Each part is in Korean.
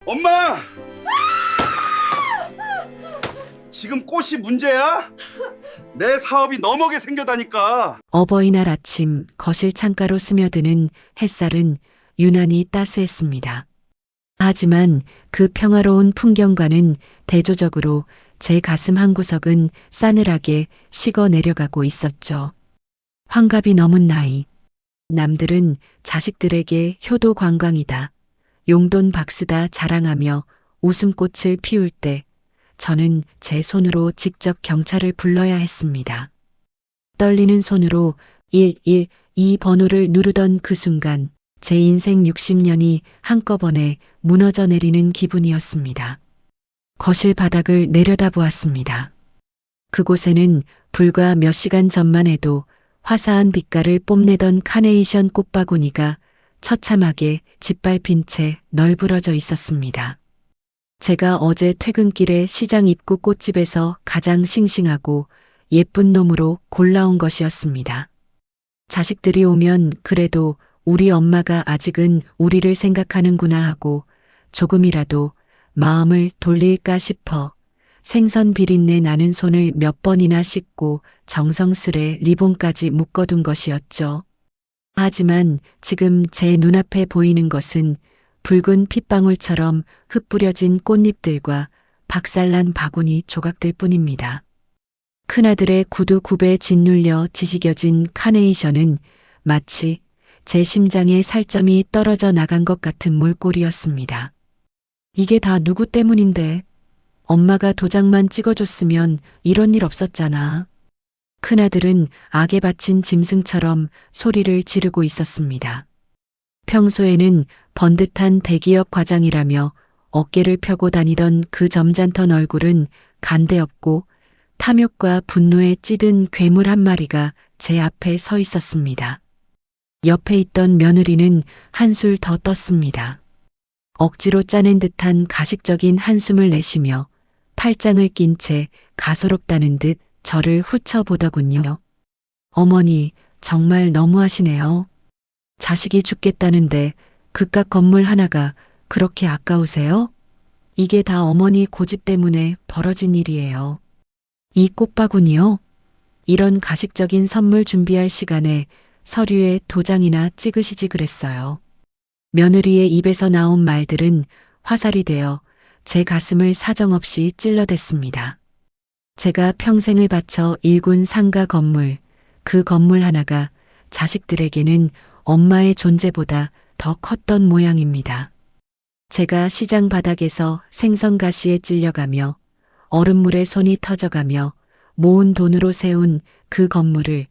엄마! 지금 꽃이 문제야? 내 사업이 너먹게 생겨다니까. 어버이날 아침 거실 창가로 스며드는 햇살은 유난히 따스했습니다. 하지만 그 평화로운 풍경과는 대조적으로 제 가슴 한구석은 싸늘하게 식어 내려가고 있었죠. 환갑이 넘은 나이. 남들은 자식들에게 효도 관광이다, 용돈 박스다 자랑하며 웃음꽃을 피울 때 저는 제 손으로 직접 경찰을 불러야 했습니다. 떨리는 손으로 112 번호를 누르던 그 순간 제 인생 60년이 한꺼번에 무너져 내리는 기분이었습니다. 거실 바닥을 내려다보았습니다. 그곳에는 불과 몇 시간 전만 해도 화사한 빛깔을 뽐내던 카네이션 꽃바구니가 처참하게 짓밟힌 채 널브러져 있었습니다. 제가 어제 퇴근길에 시장 입구 꽃집에서 가장 싱싱하고 예쁜 놈으로 골라온 것이었습니다. 자식들이 오면 그래도 우리 엄마가 아직은 우리를 생각하는구나 하고 조금이라도 마음을 돌릴까 싶어 생선 비린내 나는 손을 몇 번이나 씻고 정성스레 리본까지 묶어둔 것이었죠. 하지만 지금 제 눈앞에 보이는 것은 붉은 핏방울처럼 흩뿌려진 꽃잎들과 박살난 바구니 조각들 뿐입니다. 큰아들의 구두 굽에 짓눌려 지지겨진 카네이션은 마치 제 심장에 살점이 떨어져 나간 것 같은 몰골이었습니다. 이게 다 누구 때문인데? 엄마가 도장만 찍어줬으면 이런 일 없었잖아. 큰아들은 악에 바친 짐승처럼 소리를 지르고 있었습니다. 평소에는 번듯한 대기업 과장이라며 어깨를 펴고 다니던 그 점잖던 얼굴은 간대없고 탐욕과 분노에 찌든 괴물 한 마리가 제 앞에 서 있었습니다. 옆에 있던 며느리는 한술 더 떴습니다. 억지로 짜낸 듯한 가식적인 한숨을 내쉬며 팔짱을 낀 채 가소롭다는 듯 저를 훑어보더군요. 어머니, 정말 너무하시네요. 자식이 죽겠다는데 그깟 건물 하나가 그렇게 아까우세요? 이게 다 어머니 고집 때문에 벌어진 일이에요. 이 꽃바구니요? 이런 가식적인 선물 준비할 시간에 서류에 도장이나 찍으시지 그랬어요. 며느리의 입에서 나온 말들은 화살이 되어 제 가슴을 사정없이 찔러댔습니다. 제가 평생을 바쳐 일군 상가 건물, 그 건물 하나가 자식들에게는 엄마의 존재보다 더 컸던 모양입니다. 제가 시장 바닥에서 생선 가시에 찔려가며 얼음물에 손이 터져가며 모은 돈으로 세운 그 건물을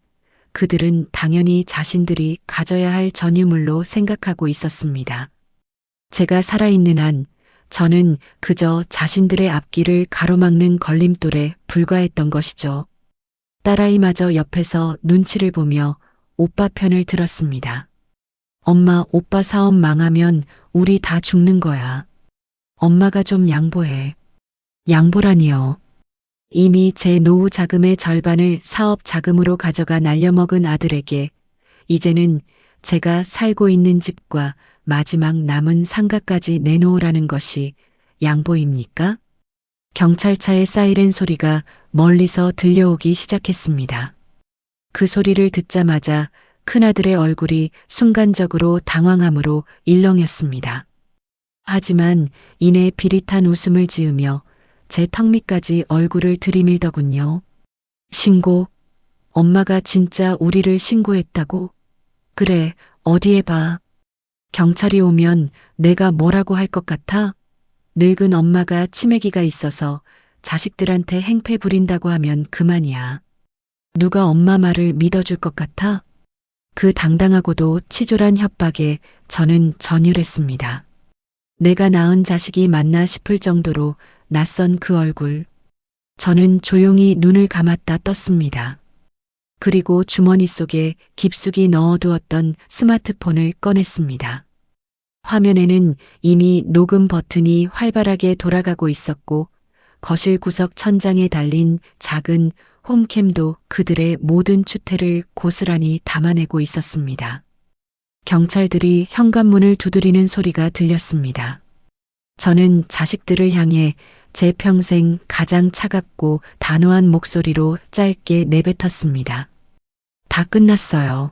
그들은 당연히 자신들이 가져야 할 전유물로 생각하고 있었습니다. 제가 살아있는 한 저는 그저 자신들의 앞길을 가로막는 걸림돌에 불과했던 것이죠. 딸아이마저 옆에서 눈치를 보며 오빠 편을 들었습니다. 엄마, 오빠 사업 망하면 우리 다 죽는 거야. 엄마가 좀 양보해. 양보라니요. 이미 제 노후 자금의 절반을 사업 자금으로 가져가 날려먹은 아들에게 이제는 제가 살고 있는 집과 마지막 남은 상가까지 내놓으라는 것이 양보입니까? 경찰차의 사이렌 소리가 멀리서 들려오기 시작했습니다. 그 소리를 듣자마자 큰아들의 얼굴이 순간적으로 당황함으로 일렁였습니다. 하지만 이내 비릿한 웃음을 지으며 제 턱 밑까지 얼굴을 들이밀더군요. 신고? 엄마가 진짜 우리를 신고했다고? 그래, 어디에 봐. 경찰이 오면 내가 뭐라고 할 것 같아? 늙은 엄마가 치매기가 있어서 자식들한테 행패 부린다고 하면 그만이야. 누가 엄마 말을 믿어줄 것 같아? 그 당당하고도 치졸한 협박에 저는 전율했습니다. 내가 낳은 자식이 맞나 싶을 정도로 낯선 그 얼굴. 저는 조용히 눈을 감았다 떴습니다. 그리고 주머니 속에 깊숙이 넣어두었던 스마트폰을 꺼냈습니다. 화면에는 이미 녹음 버튼이 활발하게 돌아가고 있었고 거실 구석 천장에 달린 작은 홈캠도 그들의 모든 추태를 고스란히 담아내고 있었습니다. 경찰들이 현관문을 두드리는 소리가 들렸습니다. 저는 자식들을 향해 제 평생 가장 차갑고 단호한 목소리로 짧게 내뱉었습니다. 다 끝났어요.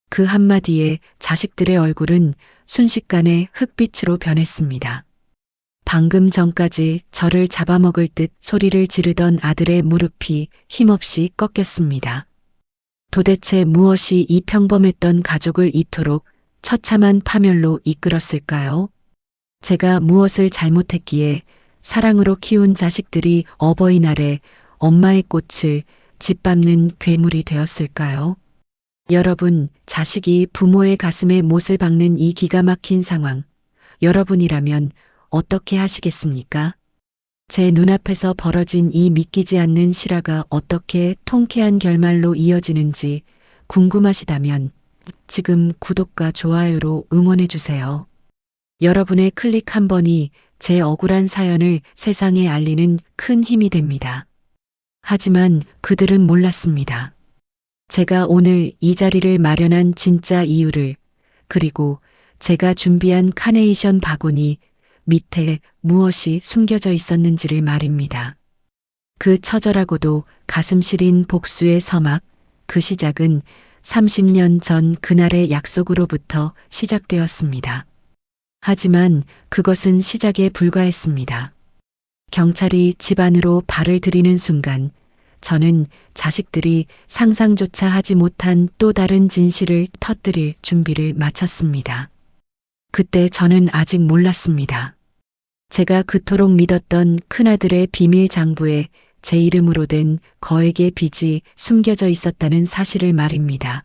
그 한마디에 자식들의 얼굴은 순식간에 흙빛으로 변했습니다. 방금 전까지 저를 잡아먹을 듯 소리를 지르던 아들의 무릎이 힘없이 꺾였습니다. 도대체 무엇이 이 평범했던 가족을 이토록 처참한 파멸로 이끌었을까요? 제가 무엇을 잘못했기에 사랑으로 키운 자식들이 어버이날에 엄마의 꽃을 짓밟는 괴물이 되었을까요? 여러분, 자식이 부모의 가슴에 못을 박는 이 기가 막힌 상황, 여러분이라면 어떻게 하시겠습니까? 제 눈앞에서 벌어진 이 믿기지 않는 실화가 어떻게 통쾌한 결말로 이어지는지 궁금하시다면 지금 구독과 좋아요로 응원해 주세요. 여러분의 클릭 한 번이 제 억울한 사연을 세상에 알리는 큰 힘이 됩니다. 하지만 그들은 몰랐습니다. 제가 오늘 이 자리를 마련한 진짜 이유를, 그리고 제가 준비한 카네이션 바구니 밑에 무엇이 숨겨져 있었는지를 말입니다. 그 처절하고도 가슴 시린 복수의 서막, 그 시작은 30년 전 그날의 약속으로부터 시작되었습니다. 하지만 그것은 시작에 불과했습니다. 경찰이 집 안으로 발을 들이는 순간 저는 자식들이 상상조차 하지 못한 또 다른 진실을 터뜨릴 준비를 마쳤습니다. 그때 저는 아직 몰랐습니다. 제가 그토록 믿었던 큰아들의 비밀 장부에 제 이름으로 된 거액의 빚이 숨겨져 있었다는 사실을 말입니다.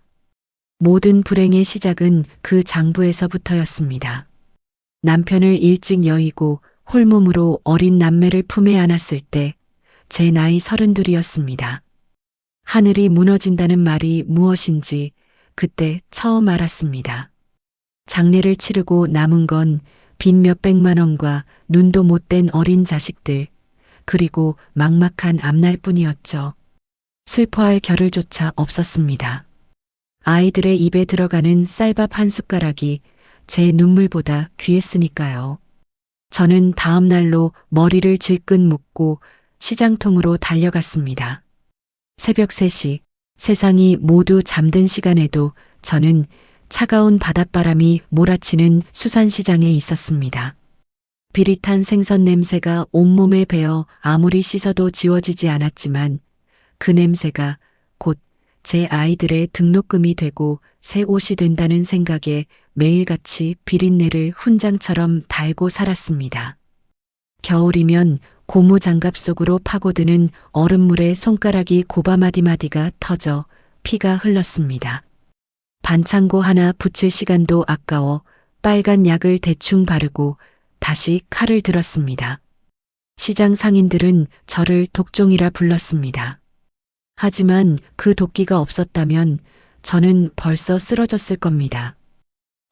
모든 불행의 시작은 그 장부에서부터였습니다. 남편을 일찍 여의고 홀몸으로 어린 남매를 품에 안았을 때 제 나이 32이었습니다. 하늘이 무너진다는 말이 무엇인지 그때 처음 알았습니다. 장례를 치르고 남은 건 빚 몇백만 원과 눈도 못 뗀 어린 자식들, 그리고 막막한 앞날뿐이었죠. 슬퍼할 겨를조차 없었습니다. 아이들의 입에 들어가는 쌀밥 한 숟가락이 제 눈물보다 귀했으니까요. 저는 다음 날로 머리를 질끈 묶고 시장통으로 달려갔습니다. 새벽 3시, 세상이 모두 잠든 시간에도 저는 차가운 바닷바람이 몰아치는 수산시장에 있었습니다. 비릿한 생선 냄새가 온몸에 배어 아무리 씻어도 지워지지 않았지만 그 냄새가 곧 제 아이들의 등록금이 되고 새 옷이 된다는 생각에 매일같이 비린내를 훈장처럼 달고 살았습니다. 겨울이면 고무 장갑 속으로 파고드는 얼음물에 손가락이 고바마디마디가 터져 피가 흘렀습니다. 반창고 하나 붙일 시간도 아까워 빨간 약을 대충 바르고 다시 칼을 들었습니다. 시장 상인들은 저를 독종이라 불렀습니다. 하지만 그 도끼가 없었다면 저는 벌써 쓰러졌을 겁니다.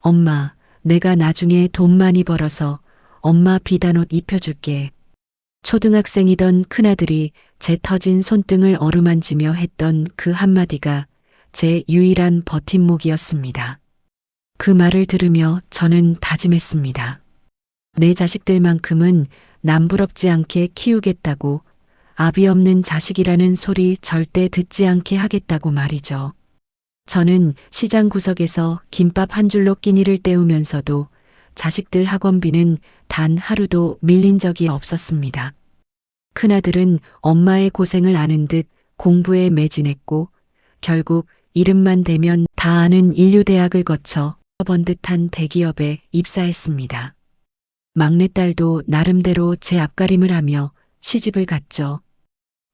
엄마, 내가 나중에 돈 많이 벌어서 엄마 비단옷 입혀줄게. 초등학생이던 큰아들이 제 터진 손등을 어루만지며 했던 그 한마디가 제 유일한 버팀목이었습니다. 그 말을 들으며 저는 다짐했습니다. 내 자식들만큼은 남부럽지 않게 키우겠다고, 아비 없는 자식이라는 소리 절대 듣지 않게 하겠다고 말이죠. 저는 시장 구석에서 김밥 한 줄로 끼니를 때우면서도 자식들 학원비는 단 하루도 밀린 적이 없었습니다. 큰아들은 엄마의 고생을 아는 듯 공부에 매진했고 결국 이름만 대면 다 아는 인류대학을 거쳐 번듯한 대기업에 입사했습니다. 막내딸도 나름대로 제 앞가림을 하며 시집을 갔죠.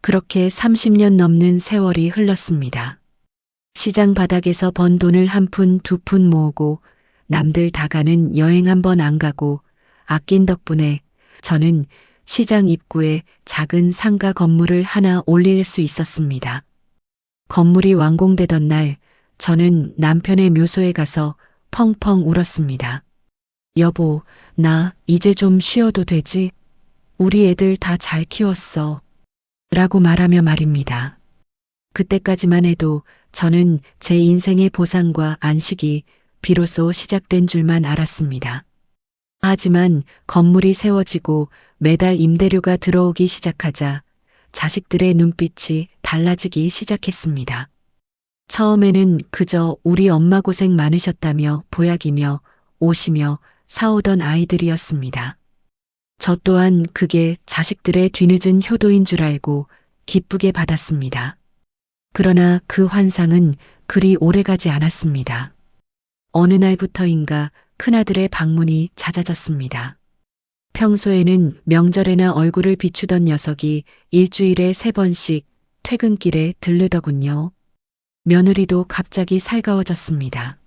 그렇게 30년 넘는 세월이 흘렀습니다. 시장 바닥에서 번 돈을 한 푼 두 푼 모으고 남들 다 가는 여행 한 번 안 가고 아낀 덕분에 저는 시장 입구에 작은 상가 건물을 하나 올릴 수 있었습니다. 건물이 완공되던 날 저는 남편의 묘소에 가서 펑펑 울었습니다. 여보, 나 이제 좀 쉬어도 되지? 우리 애들 다 잘 키웠어. 라고 말하며 말입니다. 그때까지만 해도 저는 제 인생의 보상과 안식이 비로소 시작된 줄만 알았습니다. 하지만 건물이 세워지고 매달 임대료가 들어오기 시작하자 자식들의 눈빛이 달라지기 시작했습니다. 처음에는 그저 우리 엄마 고생 많으셨다며 보약이며 옷이며 사오던 아이들이었습니다. 저 또한 그게 자식들의 뒤늦은 효도인 줄 알고 기쁘게 받았습니다. 그러나 그 환상은 그리 오래가지 않았습니다. 어느 날부터인가 큰아들의 방문이 잦아졌습니다. 평소에는 명절에나 얼굴을 비추던 녀석이 일주일에 3번씩 퇴근길에 들르더군요. 며느리도 갑자기 살가워졌습니다.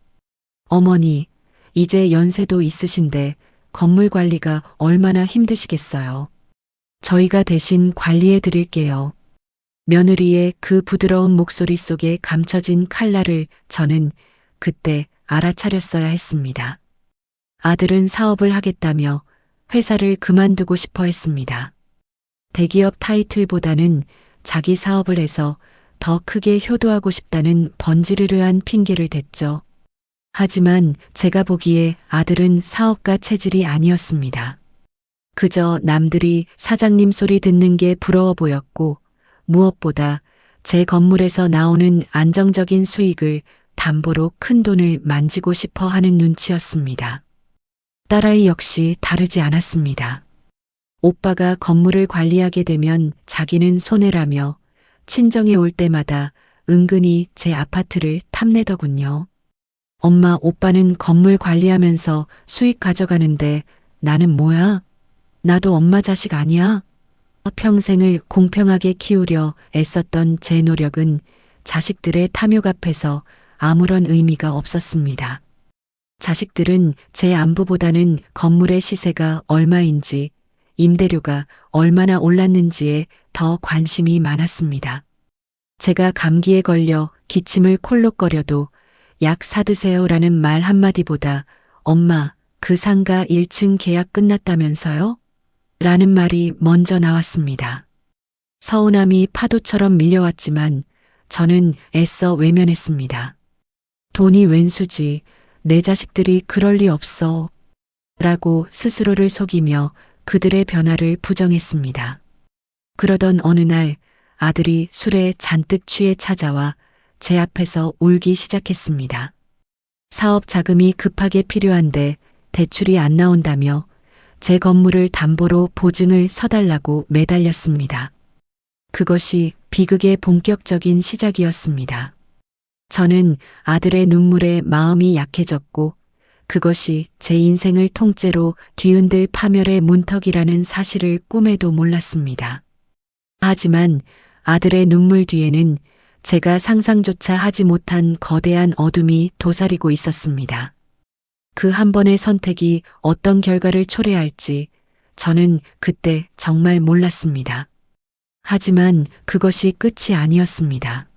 어머니, 이제 연세도 있으신데 건물 관리가 얼마나 힘드시겠어요. 저희가 대신 관리해 드릴게요. 며느리의 그 부드러운 목소리 속에 감춰진 칼날을 저는 그때 알아차렸어야 했습니다. 아들은 사업을 하겠다며 회사를 그만두고 싶어 했습니다. 대기업 타이틀보다는 자기 사업을 해서 더 크게 효도하고 싶다는 번지르르한 핑계를 댔죠. 하지만 제가 보기에 아들은 사업가 체질이 아니었습니다. 그저 남들이 사장님 소리 듣는 게 부러워 보였고 무엇보다 제 건물에서 나오는 안정적인 수익을 담보로 큰 돈을 만지고 싶어 하는 눈치였습니다. 딸아이 역시 다르지 않았습니다. 오빠가 건물을 관리하게 되면 자기는 손해라며 친정에 올 때마다 은근히 제 아파트를 탐내더군요. 엄마, 오빠는 건물 관리하면서 수익 가져가는데 나는 뭐야? 나도 엄마 자식 아니야? 평생을 공평하게 키우려 애썼던 제 노력은 자식들의 탐욕 앞에서 아무런 의미가 없었습니다. 자식들은 제 안부보다는 건물의 시세가 얼마인지, 임대료가 얼마나 올랐는지에 더 관심이 많았습니다. 제가 감기에 걸려 기침을 콜록거려도 약 사드세요라는 말 한마디보다 엄마, 그 상가 1층 계약 끝났다면서요? 라는 말이 먼저 나왔습니다. 서운함이 파도처럼 밀려왔지만 저는 애써 외면했습니다. 돈이 웬수지, 내 자식들이 그럴 리 없어. 라고 스스로를 속이며 그들의 변화를 부정했습니다. 그러던 어느 날 아들이 술에 잔뜩 취해 찾아와 제 앞에서 울기 시작했습니다. 사업 자금이 급하게 필요한데 대출이 안 나온다며 제 건물을 담보로 보증을 서달라고 매달렸습니다. 그것이 비극의 본격적인 시작이었습니다. 저는 아들의 눈물에 마음이 약해졌고 그것이 제 인생을 통째로 뒤흔들 파멸의 문턱이라는 사실을 꿈에도 몰랐습니다. 하지만 아들의 눈물 뒤에는 제가 상상조차 하지 못한 거대한 어둠이 도사리고 있었습니다. 그 한 번의 선택이 어떤 결과를 초래할지 저는 그때 정말 몰랐습니다. 하지만 그것이 끝이 아니었습니다.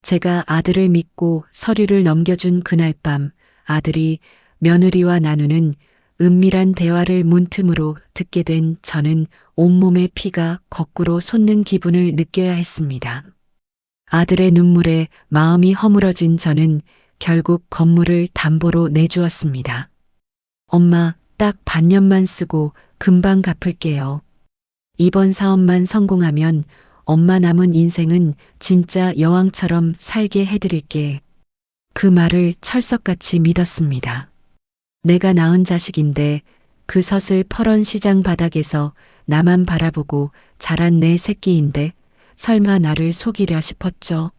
제가 아들을 믿고 서류를 넘겨준 그날 밤 아들이 며느리와 나누는 은밀한 대화를 문틈으로 듣게 된 저는 온몸의 피가 거꾸로 솟는 기분을 느껴야 했습니다. 아들의 눈물에 마음이 허물어진 저는 결국 건물을 담보로 내주었습니다. 엄마, 딱 반년만 쓰고 금방 갚을게요. 이번 사업만 성공하면 엄마 남은 인생은 진짜 여왕처럼 살게 해드릴게. 그 말을 철석같이 믿었습니다. 내가 낳은 자식인데 그 서슬 퍼런 시장 바닥에서 나만 바라보고 자란 내 새끼인데 설마 나를 속이려 싶었죠.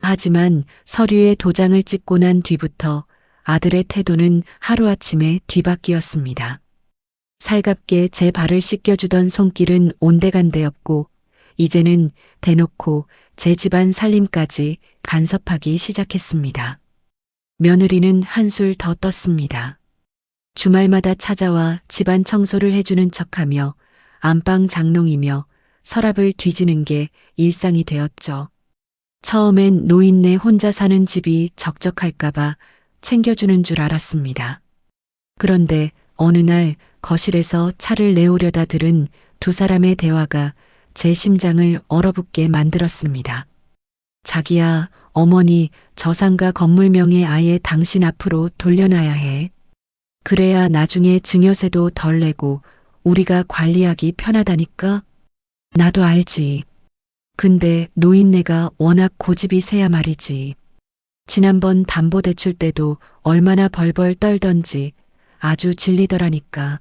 하지만 서류에 도장을 찍고 난 뒤부터 아들의 태도는 하루아침에 뒤바뀌었습니다. 살갑게 제 발을 씻겨주던 손길은 온데간데였고 이제는 대놓고 제 집안 살림까지 간섭하기 시작했습니다. 며느리는 한술 더 떴습니다. 주말마다 찾아와 집안 청소를 해주는 척하며 안방 장롱이며 서랍을 뒤지는 게 일상이 되었죠. 처음엔 노인네 혼자 사는 집이 적적할까봐 챙겨주는 줄 알았습니다. 그런데 어느 날 거실에서 차를 내오려다 들은 두 사람의 대화가 제 심장을 얼어붙게 만들었습니다. 자기야, 어머니, 저 상가 건물명에 아예 당신 앞으로 돌려놔야 해. 그래야 나중에 증여세도 덜 내고 우리가 관리하기 편하다니까? 나도 알지. 근데 노인네가 워낙 고집이 세야 말이지. 지난번 담보대출 때도 얼마나 벌벌 떨던지 아주 질리더라니까.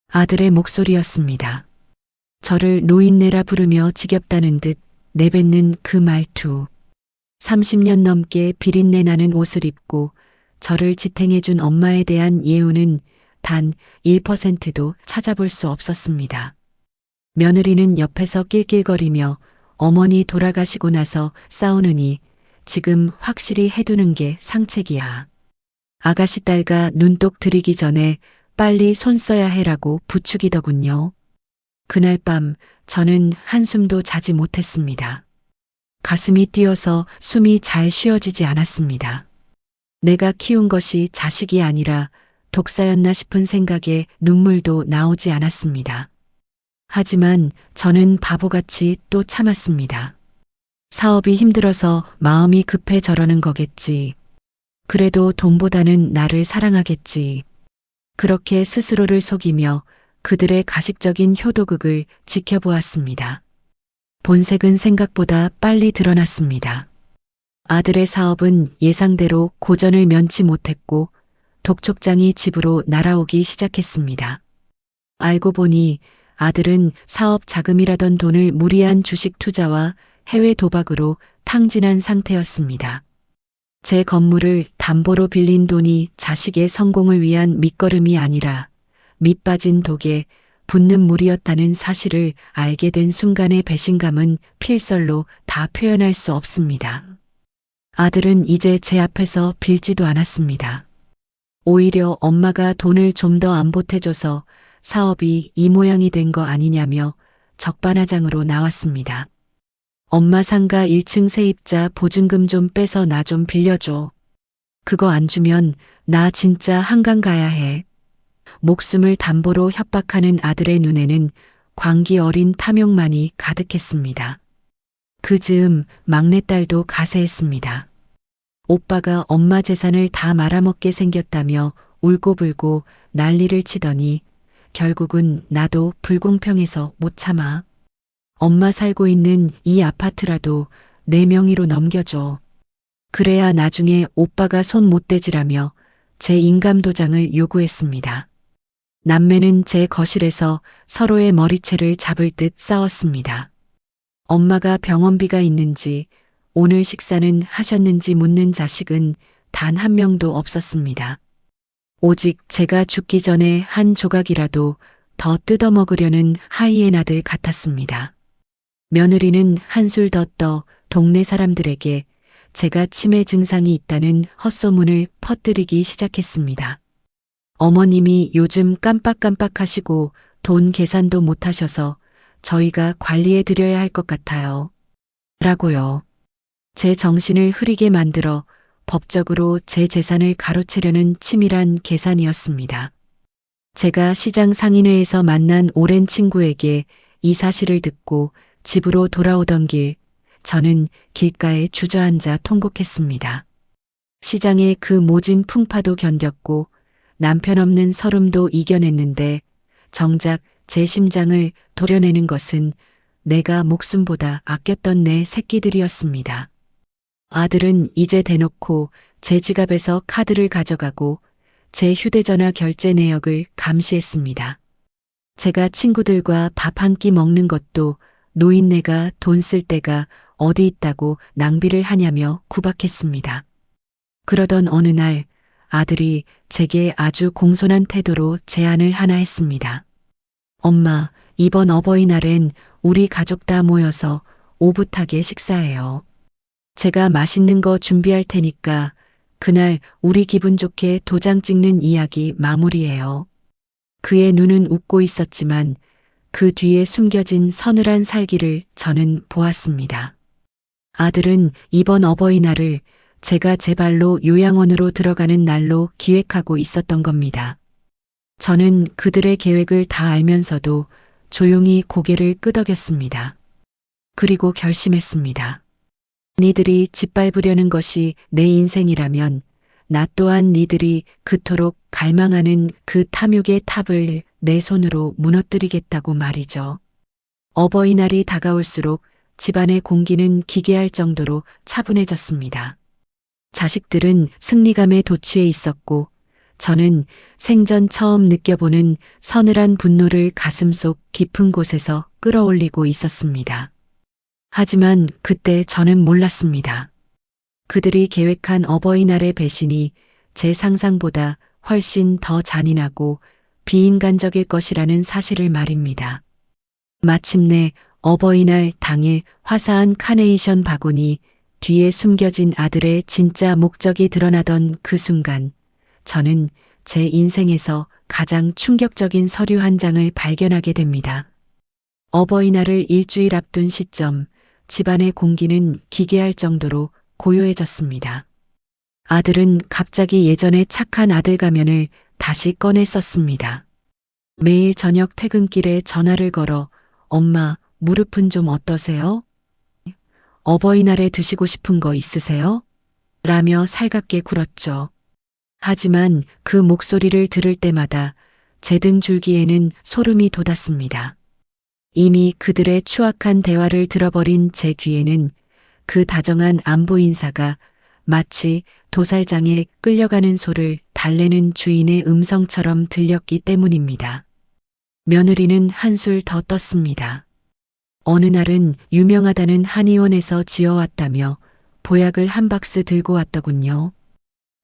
아들의 목소리였습니다. 저를 노인네라 부르며 지겹다는 듯 내뱉는 그 말투. 30년 넘게 비린내 나는 옷을 입고 저를 지탱해준 엄마에 대한 예우는 단 1%도 찾아볼 수 없었습니다. 며느리는 옆에서 낄낄거리며 어머니 돌아가시고 나서 싸우느니 지금 확실히 해두는 게 상책이야. 아가씨 딸과 눈독 들이기 전에 빨리 손 써야 해라고 부추기더군요. 그날 밤 저는 한숨도 자지 못했습니다. 가슴이 뛰어서 숨이 잘 쉬어지지 않았습니다. 내가 키운 것이 자식이 아니라 독사였나 싶은 생각에 눈물도 나오지 않았습니다. 하지만 저는 바보같이 또 참았습니다. 사업이 힘들어서 마음이 급해 저러는 거겠지. 그래도 돈보다는 나를 사랑하겠지. 그렇게 스스로를 속이며 그들의 가식적인 효도극을 지켜보았습니다. 본색은 생각보다 빨리 드러났습니다. 아들의 사업은 예상대로 고전을 면치 못했고 독촉장이 집으로 날아오기 시작했습니다. 알고 보니 아들은 사업 자금이라던 돈을 무리한 주식 투자와 해외 도박으로 탕진한 상태였습니다. 제 건물을 담보로 빌린 돈이 자식의 성공을 위한 밑거름이 아니라 밑빠진 독에 붓는 물이었다는 사실을 알게 된 순간의 배신감은 필설로 다 표현할 수 없습니다. 아들은 이제 제 앞에서 빌지도 않았습니다. 오히려 엄마가 돈을 좀 더 안 보태줘서 사업이 이 모양이 된 거 아니냐며 적반하장으로 나왔습니다. 엄마 상가 1층 세입자 보증금 좀 빼서 나 좀 빌려줘. 그거 안 주면 나 진짜 한강 가야 해. 목숨을 담보로 협박하는 아들의 눈에는 광기 어린 탐욕만이 가득했습니다. 그 즈음 막내딸도 가세했습니다. 오빠가 엄마 재산을 다 말아먹게 생겼다며 울고불고 난리를 치더니 결국은 나도 불공평해서 못 참아. 엄마 살고 있는 이 아파트라도 내 명의로 넘겨줘. 그래야 나중에 오빠가 손 못 대지라며 제 인감도장을 요구했습니다. 남매는 제 거실에서 서로의 머리채를 잡을 듯 싸웠습니다. 엄마가 병원비가 있는지 오늘 식사는 하셨는지 묻는 자식은 단 한 명도 없었습니다. 오직 제가 죽기 전에 한 조각이라도 더 뜯어먹으려는 하이에나들 같았습니다. 며느리는 한술 더 떠 동네 사람들에게 제가 치매 증상이 있다는 헛소문을 퍼뜨리기 시작했습니다. 어머님이 요즘 깜빡깜빡하시고 돈 계산도 못하셔서 저희가 관리해 드려야 할 것 같아요. 라고요. 제 정신을 흐리게 만들어 법적으로 제 재산을 가로채려는 치밀한 계산이었습니다. 제가 시장 상인회에서 만난 오랜 친구에게 이 사실을 듣고 집으로 돌아오던 길, 저는 길가에 주저앉아 통곡했습니다. 시장의 그 모진 풍파도 견뎠고 남편 없는 서름도 이겨냈는데 정작 제 심장을 도려내는 것은 내가 목숨보다 아꼈던 내 새끼들이었습니다. 아들은 이제 대놓고 제 지갑에서 카드를 가져가고 제 휴대전화 결제 내역을 감시했습니다. 제가 친구들과 밥 한 끼 먹는 것도 노인네가 돈 쓸 데가 어디 있다고 낭비를 하냐며 구박했습니다. 그러던 어느 날 아들이 제게 아주 공손한 태도로 제안을 하나 했습니다. 엄마, 이번 어버이날엔 우리 가족 다 모여서 오붓하게 식사해요. 제가 맛있는 거 준비할 테니까 그날 우리 기분 좋게 도장 찍는 이야기 마무리해요. 그의 눈은 웃고 있었지만 그 뒤에 숨겨진 서늘한 살기를 저는 보았습니다. 아들은 이번 어버이날을 제가 제 발로 요양원으로 들어가는 날로 기획하고 있었던 겁니다. 저는 그들의 계획을 다 알면서도 조용히 고개를 끄덕였습니다. 그리고 결심했습니다. 니들이 짓밟으려는 것이 내 인생이라면 나 또한 니들이 그토록 갈망하는 그 탐욕의 탑을 내 손으로 무너뜨리겠다고 말이죠. 어버이날이 다가올수록 집안의 공기는 기괴할 정도로 차분해졌습니다. 자식들은 승리감에 도취해 있었고 저는 생전 처음 느껴보는 서늘한 분노를 가슴속 깊은 곳에서 끌어올리고 있었습니다. 하지만 그때 저는 몰랐습니다. 그들이 계획한 어버이날의 배신이 제 상상보다 훨씬 더 잔인하고 비인간적일 것이라는 사실을 말입니다. 마침내 어버이날 당일 화사한 카네이션 바구니 뒤에 숨겨진 아들의 진짜 목적이 드러나던 그 순간 저는 제 인생에서 가장 충격적인 서류 한 장을 발견하게 됩니다. 어버이날을 일주일 앞둔 시점, 집안의 공기는 기괴할 정도로 고요해졌습니다. 아들은 갑자기 예전의 착한 아들 가면을 다시 꺼내 썼습니다. 매일 저녁 퇴근길에 전화를 걸어 엄마, 무릎은 좀 어떠세요? 어버이날에 드시고 싶은 거 있으세요? 라며 살갑게 굴었죠. 하지만 그 목소리를 들을 때마다 제 등 줄기에는 소름이 돋았습니다. 이미 그들의 추악한 대화를 들어버린 제 귀에는 그 다정한 안부 인사가 마치 도살장에 끌려가는 소를 달래는 주인의 음성처럼 들렸기 때문입니다. 며느리는 한술 더 떴습니다. 어느 날은 유명하다는 한의원에서 지어왔다며 보약을 한 박스 들고 왔더군요.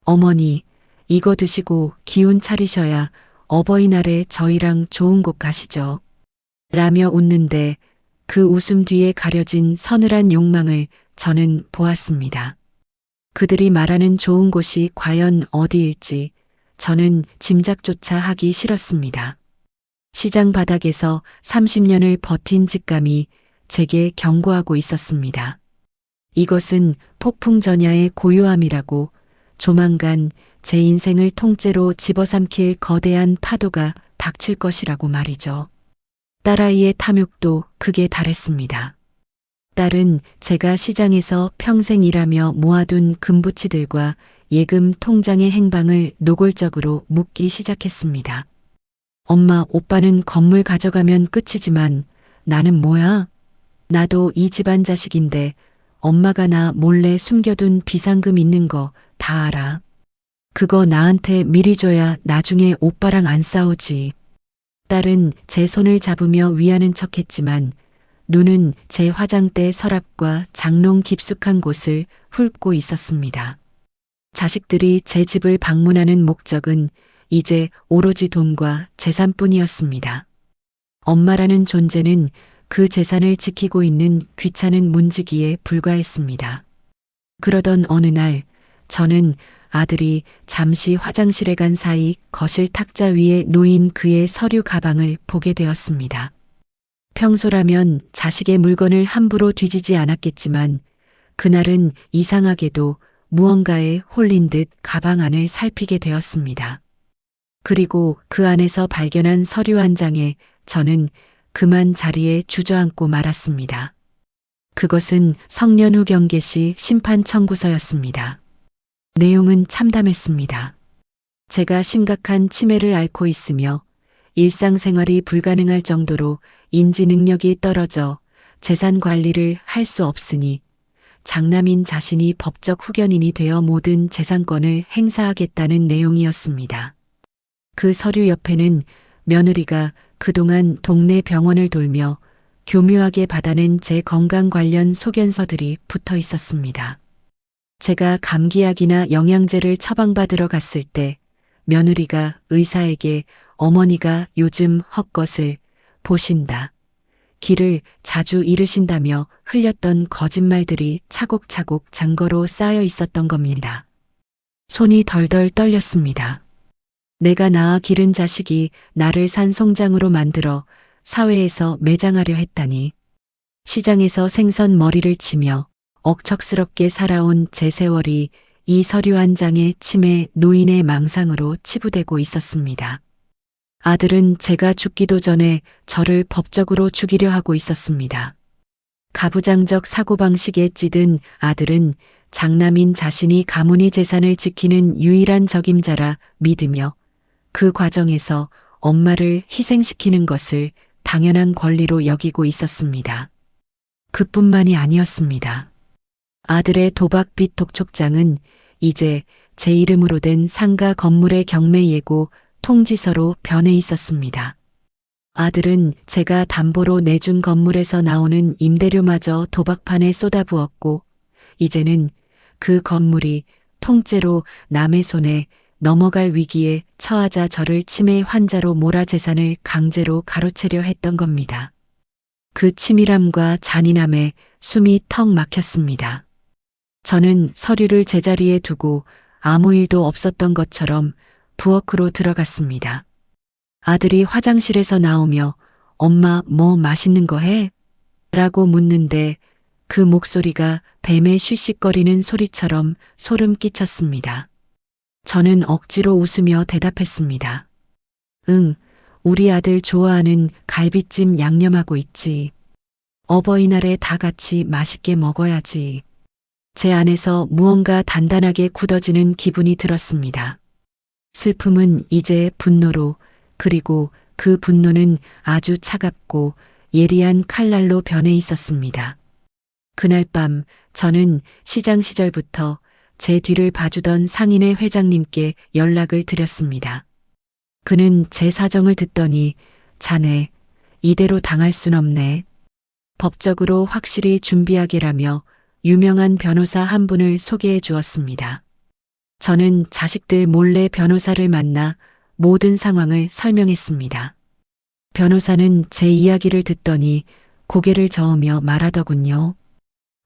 어머니, 이거 드시고 기운 차리셔야 어버이날에 저희랑 좋은 곳 가시죠. 라며 웃는데 그 웃음 뒤에 가려진 서늘한 욕망을 저는 보았습니다. 그들이 말하는 좋은 곳이 과연 어디일지 저는 짐작조차 하기 싫었습니다. 시장 바닥에서 30년을 버틴 직감이 제게 경고하고 있었습니다. 이것은 폭풍전야의 고요함이라고 조만간 제 인생을 통째로 집어삼킬 거대한 파도가 닥칠 것이라고 말이죠. 딸아이의 탐욕도 극에 달했습니다. 딸은 제가 시장에서 평생 일하며 모아둔 금부치들과 예금 통장의 행방을 노골적으로 묻기 시작했습니다. 엄마, 오빠는 건물 가져가면 끝이지만 나는 뭐야? 나도 이 집안 자식인데 엄마가 나 몰래 숨겨둔 비상금 있는 거 다 알아. 그거 나한테 미리 줘야 나중에 오빠랑 안 싸우지. 딸은 제 손을 잡으며 위하는 척했지만 눈은 제 화장대 서랍과 장롱 깊숙한 곳을 훑고 있었습니다. 자식들이 제 집을 방문하는 목적은 이제 오로지 돈과 재산뿐이었습니다. 엄마라는 존재는 그 재산을 지키고 있는 귀찮은 문지기에 불과했습니다. 그러던 어느 날 저는 아들이 잠시 화장실에 간 사이 거실 탁자 위에 놓인 그의 서류 가방을 보게 되었습니다. 평소라면 자식의 물건을 함부로 뒤지지 않았겠지만 그날은 이상하게도 무언가에 홀린 듯 가방 안을 살피게 되었습니다. 그리고 그 안에서 발견한 서류 한 장에 저는 그만 자리에 주저앉고 말았습니다. 그것은 성년후 경계 시 심판 청구서였습니다. 내용은 참담했습니다. 제가 심각한 치매를 앓고 있으며 일상생활이 불가능할 정도로 인지 능력이 떨어져 재산 관리를 할 수 없으니 장남인 자신이 법적 후견인이 되어 모든 재산권을 행사하겠다는 내용이었습니다. 그 서류 옆에는 며느리가 그동안 동네 병원을 돌며 교묘하게 받아낸 제 건강 관련 소견서들이 붙어 있었습니다. 제가 감기약이나 영양제를 처방받으러 갔을 때 며느리가 의사에게 어머니가 요즘 헛것을 보신다. 길을 자주 잃으신다며 흘렸던 거짓말들이 차곡차곡 장거로 쌓여 있었던 겁니다. 손이 덜덜 떨렸습니다. 내가 낳아 기른 자식이 나를 산송장으로 만들어 사회에서 매장하려 했다니. 시장에서 생선 머리를 치며 억척스럽게 살아온 제 세월이 이 서류 한 장의 치매 노인의 망상으로 치부되고 있었습니다. 아들은 제가 죽기도 전에 저를 법적으로 죽이려 하고 있었습니다. 가부장적 사고방식에 찌든 아들은 장남인 자신이 가문의 재산을 지키는 유일한 적임자라 믿으며 그 과정에서 엄마를 희생시키는 것을 당연한 권리로 여기고 있었습니다. 그뿐만이 아니었습니다. 아들의 도박빚 독촉장은 이제 제 이름으로 된 상가 건물의 경매 예고 통지서로 변해 있었습니다. 아들은 제가 담보로 내준 건물에서 나오는 임대료마저 도박판에 쏟아부었고 이제는 그 건물이 통째로 남의 손에 넘어갈 위기에 처하자 저를 치매 환자로 몰아 재산을 강제로 가로채려 했던 겁니다. 그 치밀함과 잔인함에 숨이 턱 막혔습니다. 저는 서류를 제자리에 두고 아무 일도 없었던 것처럼 부엌으로 들어갔습니다. 아들이 화장실에서 나오며 엄마 뭐 맛있는 거 해? 라고 묻는데 그 목소리가 뱀의 쉬쉬거리는 소리처럼 소름 끼쳤습니다. 저는 억지로 웃으며 대답했습니다. 응, 우리 아들 좋아하는 갈비찜 양념하고 있지. 어버이날에 다 같이 맛있게 먹어야지. 제 안에서 무언가 단단하게 굳어지는 기분이 들었습니다. 슬픔은 이제 분노로, 그리고 그 분노는 아주 차갑고 예리한 칼날로 변해 있었습니다. 그날 밤 저는 시장 시절부터 제 뒤를 봐주던 상인회 회장님께 연락을 드렸습니다. 그는 제 사정을 듣더니 자네 이대로 당할 순 없네. 법적으로 확실히 준비하게라며 유명한 변호사 한 분을 소개해 주었습니다. 저는 자식들 몰래 변호사를 만나 모든 상황을 설명했습니다. 변호사는 제 이야기를 듣더니 고개를 저으며 말하더군요.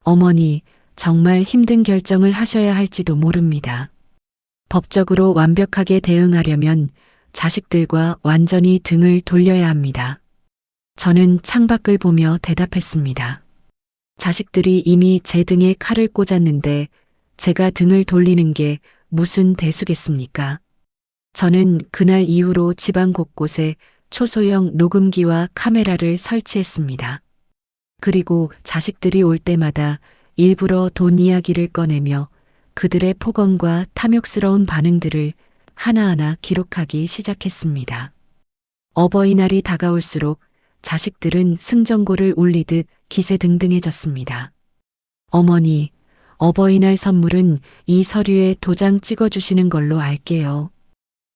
어머니, 정말 힘든 결정을 하셔야 할지도 모릅니다. 법적으로 완벽하게 대응하려면 자식들과 완전히 등을 돌려야 합니다. 저는 창밖을 보며 대답했습니다. 자식들이 이미 제 등에 칼을 꽂았는데 제가 등을 돌리는 게 무슨 대수겠습니까? 저는 그날 이후로 집안 곳곳에 초소형 녹음기와 카메라를 설치했습니다. 그리고 자식들이 올 때마다 일부러 돈 이야기를 꺼내며 그들의 폭언과 탐욕스러운 반응들을 하나하나 기록하기 시작했습니다. 어버이날이 다가올수록 자식들은 승전고를 울리듯 기세등등해졌습니다. 어머니, 어버이날 선물은 이 서류에 도장 찍어주시는 걸로 알게요.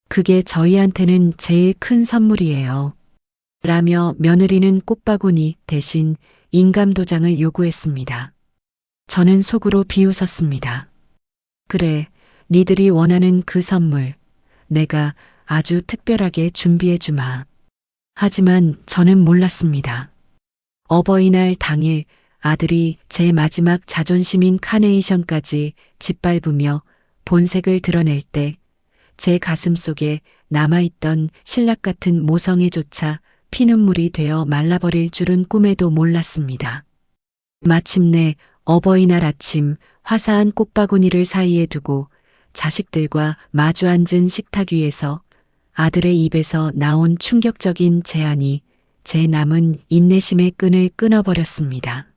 그게 저희한테는 제일 큰 선물이에요. 라며 며느리는 꽃바구니 대신 인감도장을 요구했습니다. 저는 속으로 비웃었습니다. 그래, 니들이 원하는 그 선물, 내가 아주 특별하게 준비해주마. 하지만 저는 몰랐습니다. 어버이날 당일 아들이 제 마지막 자존심인 카네이션까지 짓밟으며 본색을 드러낼 때 제 가슴 속에 남아있던 신락 같은 모성애조차 피눈물이 되어 말라버릴 줄은 꿈에도 몰랐습니다. 마침내 어버이날 아침 화사한 꽃바구니를 사이에 두고 자식들과 마주 앉은 식탁 위에서 아들의 입에서 나온 충격적인 제안이 제 남은 인내심의 끈을 끊어버렸습니다.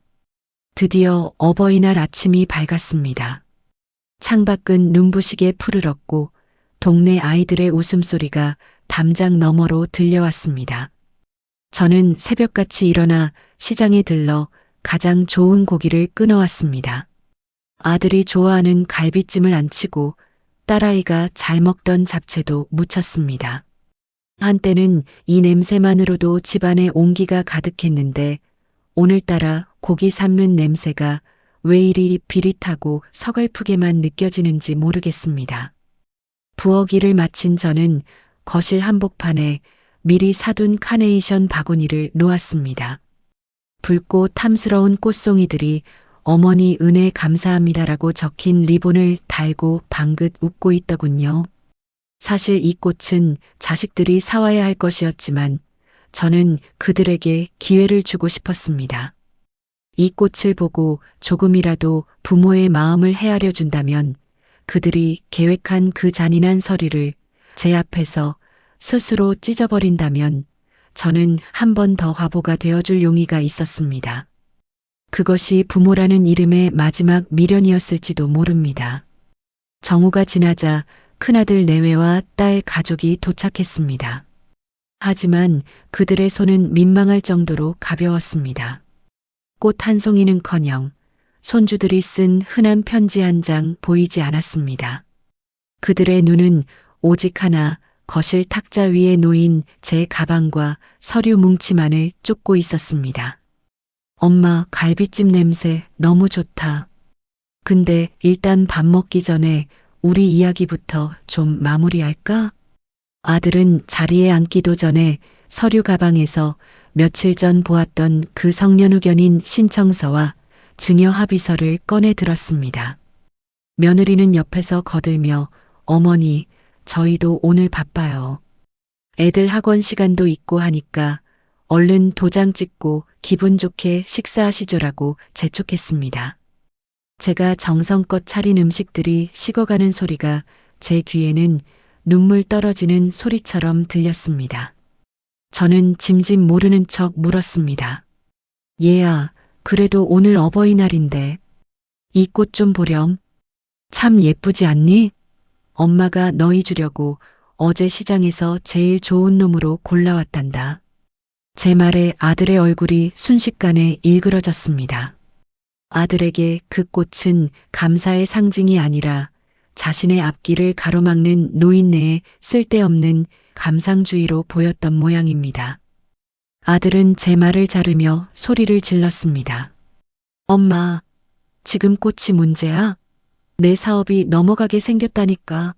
드디어 어버이날 아침이 밝았습니다. 창밖은 눈부시게 푸르렀고 동네 아이들의 웃음소리가 담장 너머로 들려왔습니다. 저는 새벽같이 일어나 시장에 들러 가장 좋은 고기를 끊어왔습니다. 아들이 좋아하는 갈비찜을 안 치고 딸아이가 잘 먹던 잡채도 무쳤습니다. 한때는 이 냄새만으로도 집안에 온기가 가득했는데 오늘따라 고기 삶는 냄새가 왜 이리 비릿하고 서글프게만 느껴지는지 모르겠습니다. 부엌 일을 마친 저는 거실 한복판에 미리 사둔 카네이션 바구니를 놓았습니다. 붉고 탐스러운 꽃송이들이 어머니 은혜 감사합니다라고 적힌 리본을 달고 방긋 웃고 있더군요. 사실 이 꽃은 자식들이 사와야 할 것이었지만 저는 그들에게 기회를 주고 싶었습니다. 이 꽃을 보고 조금이라도 부모의 마음을 헤아려 준다면 그들이 계획한 그 잔인한 서류를 제 앞에서 스스로 찢어버린다면 저는 한 번 더 화보가 되어줄 용의가 있었습니다. 그것이 부모라는 이름의 마지막 미련이었을지도 모릅니다. 정오가 지나자 큰아들 내외와 딸 가족이 도착했습니다. 하지만 그들의 손은 민망할 정도로 가벼웠습니다. 꽃 한 송이는커녕 손주들이 쓴 흔한 편지 한 장 보이지 않았습니다. 그들의 눈은 오직 하나 거실 탁자 위에 놓인 제 가방과 서류 뭉치만을 쫓고 있었습니다. 엄마, 갈비찜 냄새 너무 좋다. 근데 일단 밥 먹기 전에 우리 이야기부터 좀 마무리할까? 아들은 자리에 앉기도 전에 서류 가방에서 며칠 전 보았던 그 성년후견인 신청서와 증여 합의서를 꺼내 들었습니다. 며느리는 옆에서 거들며 어머니, 저희도 오늘 바빠요. 애들 학원 시간도 있고 하니까 얼른 도장 찍고 기분 좋게 식사하시죠라고 재촉했습니다. 제가 정성껏 차린 음식들이 식어가는 소리가 제 귀에는 눈물 떨어지는 소리처럼 들렸습니다. 저는 짐짓 모르는 척 물었습니다. 얘야, 그래도 오늘 어버이날인데 이 꽃 좀 보렴. 참 예쁘지 않니? 엄마가 너희 주려고 어제 시장에서 제일 좋은 놈으로 골라왔단다. 제 말에 아들의 얼굴이 순식간에 일그러졌습니다. 아들에게 그 꽃은 감사의 상징이 아니라 자신의 앞길을 가로막는 노인네의 쓸데없는 감상주의로 보였던 모양입니다. 아들은 제 말을 자르며 소리를 질렀습니다. 엄마, 지금 꽃이 문제야? 내 사업이 넘어가게 생겼다니까.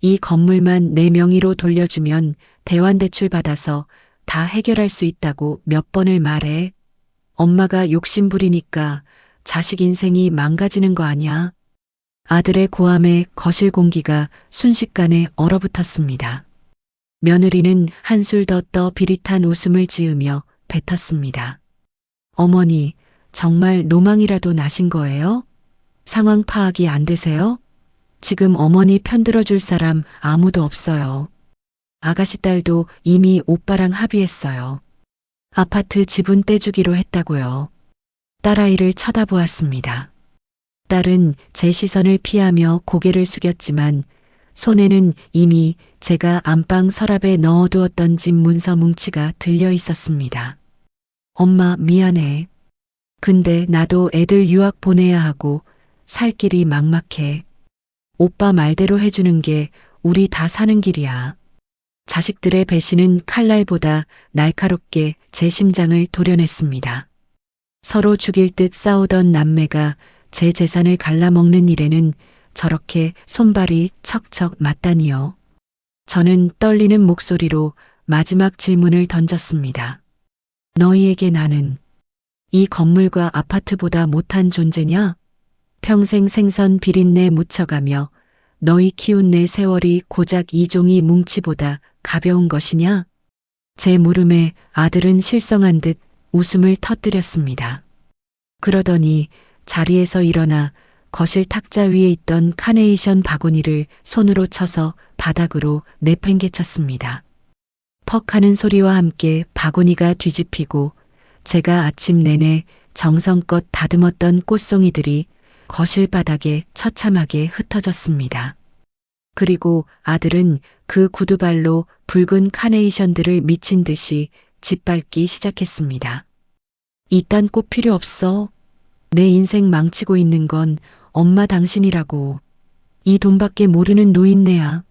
이 건물만 내 명의로 돌려주면 대환대출 받아서 다 해결할 수 있다고 몇 번을 말해. 엄마가 욕심 부리니까 자식 인생이 망가지는 거 아니야? 아들의 고함에 거실 공기가 순식간에 얼어붙었습니다. 며느리는 한술 더 떠 비릿한 웃음을 지으며 뱉었습니다. 어머니, 정말 노망이라도 나신 거예요? 상황 파악이 안 되세요? 지금 어머니 편들어줄 사람 아무도 없어요. 아가씨 딸도 이미 오빠랑 합의했어요. 아파트 지분 떼주기로 했다고요. 딸아이를 쳐다보았습니다. 딸은 제 시선을 피하며 고개를 숙였지만 손에는 이미 제가 안방 서랍에 넣어두었던 집 문서 뭉치가 들려 있었습니다. 엄마 미안해. 근데 나도 애들 유학 보내야 하고 살 길이 막막해. 오빠 말대로 해주는 게 우리 다 사는 길이야. 자식들의 배신은 칼날보다 날카롭게 제 심장을 도려냈습니다. 서로 죽일 듯 싸우던 남매가 제 재산을 갈라먹는 일에는 저렇게 손발이 척척 맞다니요. 저는 떨리는 목소리로 마지막 질문을 던졌습니다. 너희에게 나는 이 건물과 아파트보다 못한 존재냐? 평생 생선 비린내 묻혀가며 너희 키운 내 세월이 고작 이 종이 뭉치보다 가벼운 것이냐? 제 물음에 아들은 실성한 듯 웃음을 터뜨렸습니다. 그러더니 자리에서 일어나 거실 탁자 위에 있던 카네이션 바구니를 손으로 쳐서 바닥으로 내팽개쳤습니다. 퍽 하는 소리와 함께 바구니가 뒤집히고 제가 아침 내내 정성껏 다듬었던 꽃송이들이 거실 바닥에 처참하게 흩어졌습니다. 그리고 아들은 그 구두발로 붉은 카네이션들을 미친 듯이 짓밟기 시작했습니다. 이딴 꽃 필요 없어. 내 인생 망치고 있는 건 엄마 당신이라고. 이 돈밖에 모르는 노인네야.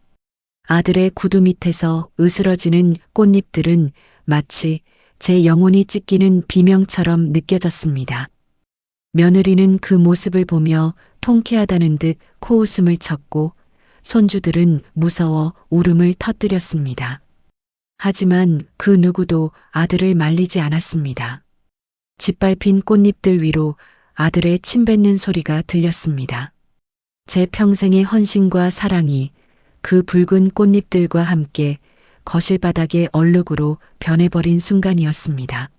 아들의 구두 밑에서 으스러지는 꽃잎들은 마치 제 영혼이 찢기는 비명처럼 느껴졌습니다. 며느리는 그 모습을 보며 통쾌하다는 듯 코웃음을 쳤고 손주들은 무서워 울음을 터뜨렸습니다. 하지만 그 누구도 아들을 말리지 않았습니다. 짓밟힌 꽃잎들 위로 아들의 침 뱉는 소리가 들렸습니다. 제 평생의 헌신과 사랑이 그 붉은 꽃잎들과 함께 거실 바닥의 얼룩으로 변해버린 순간이었습니다.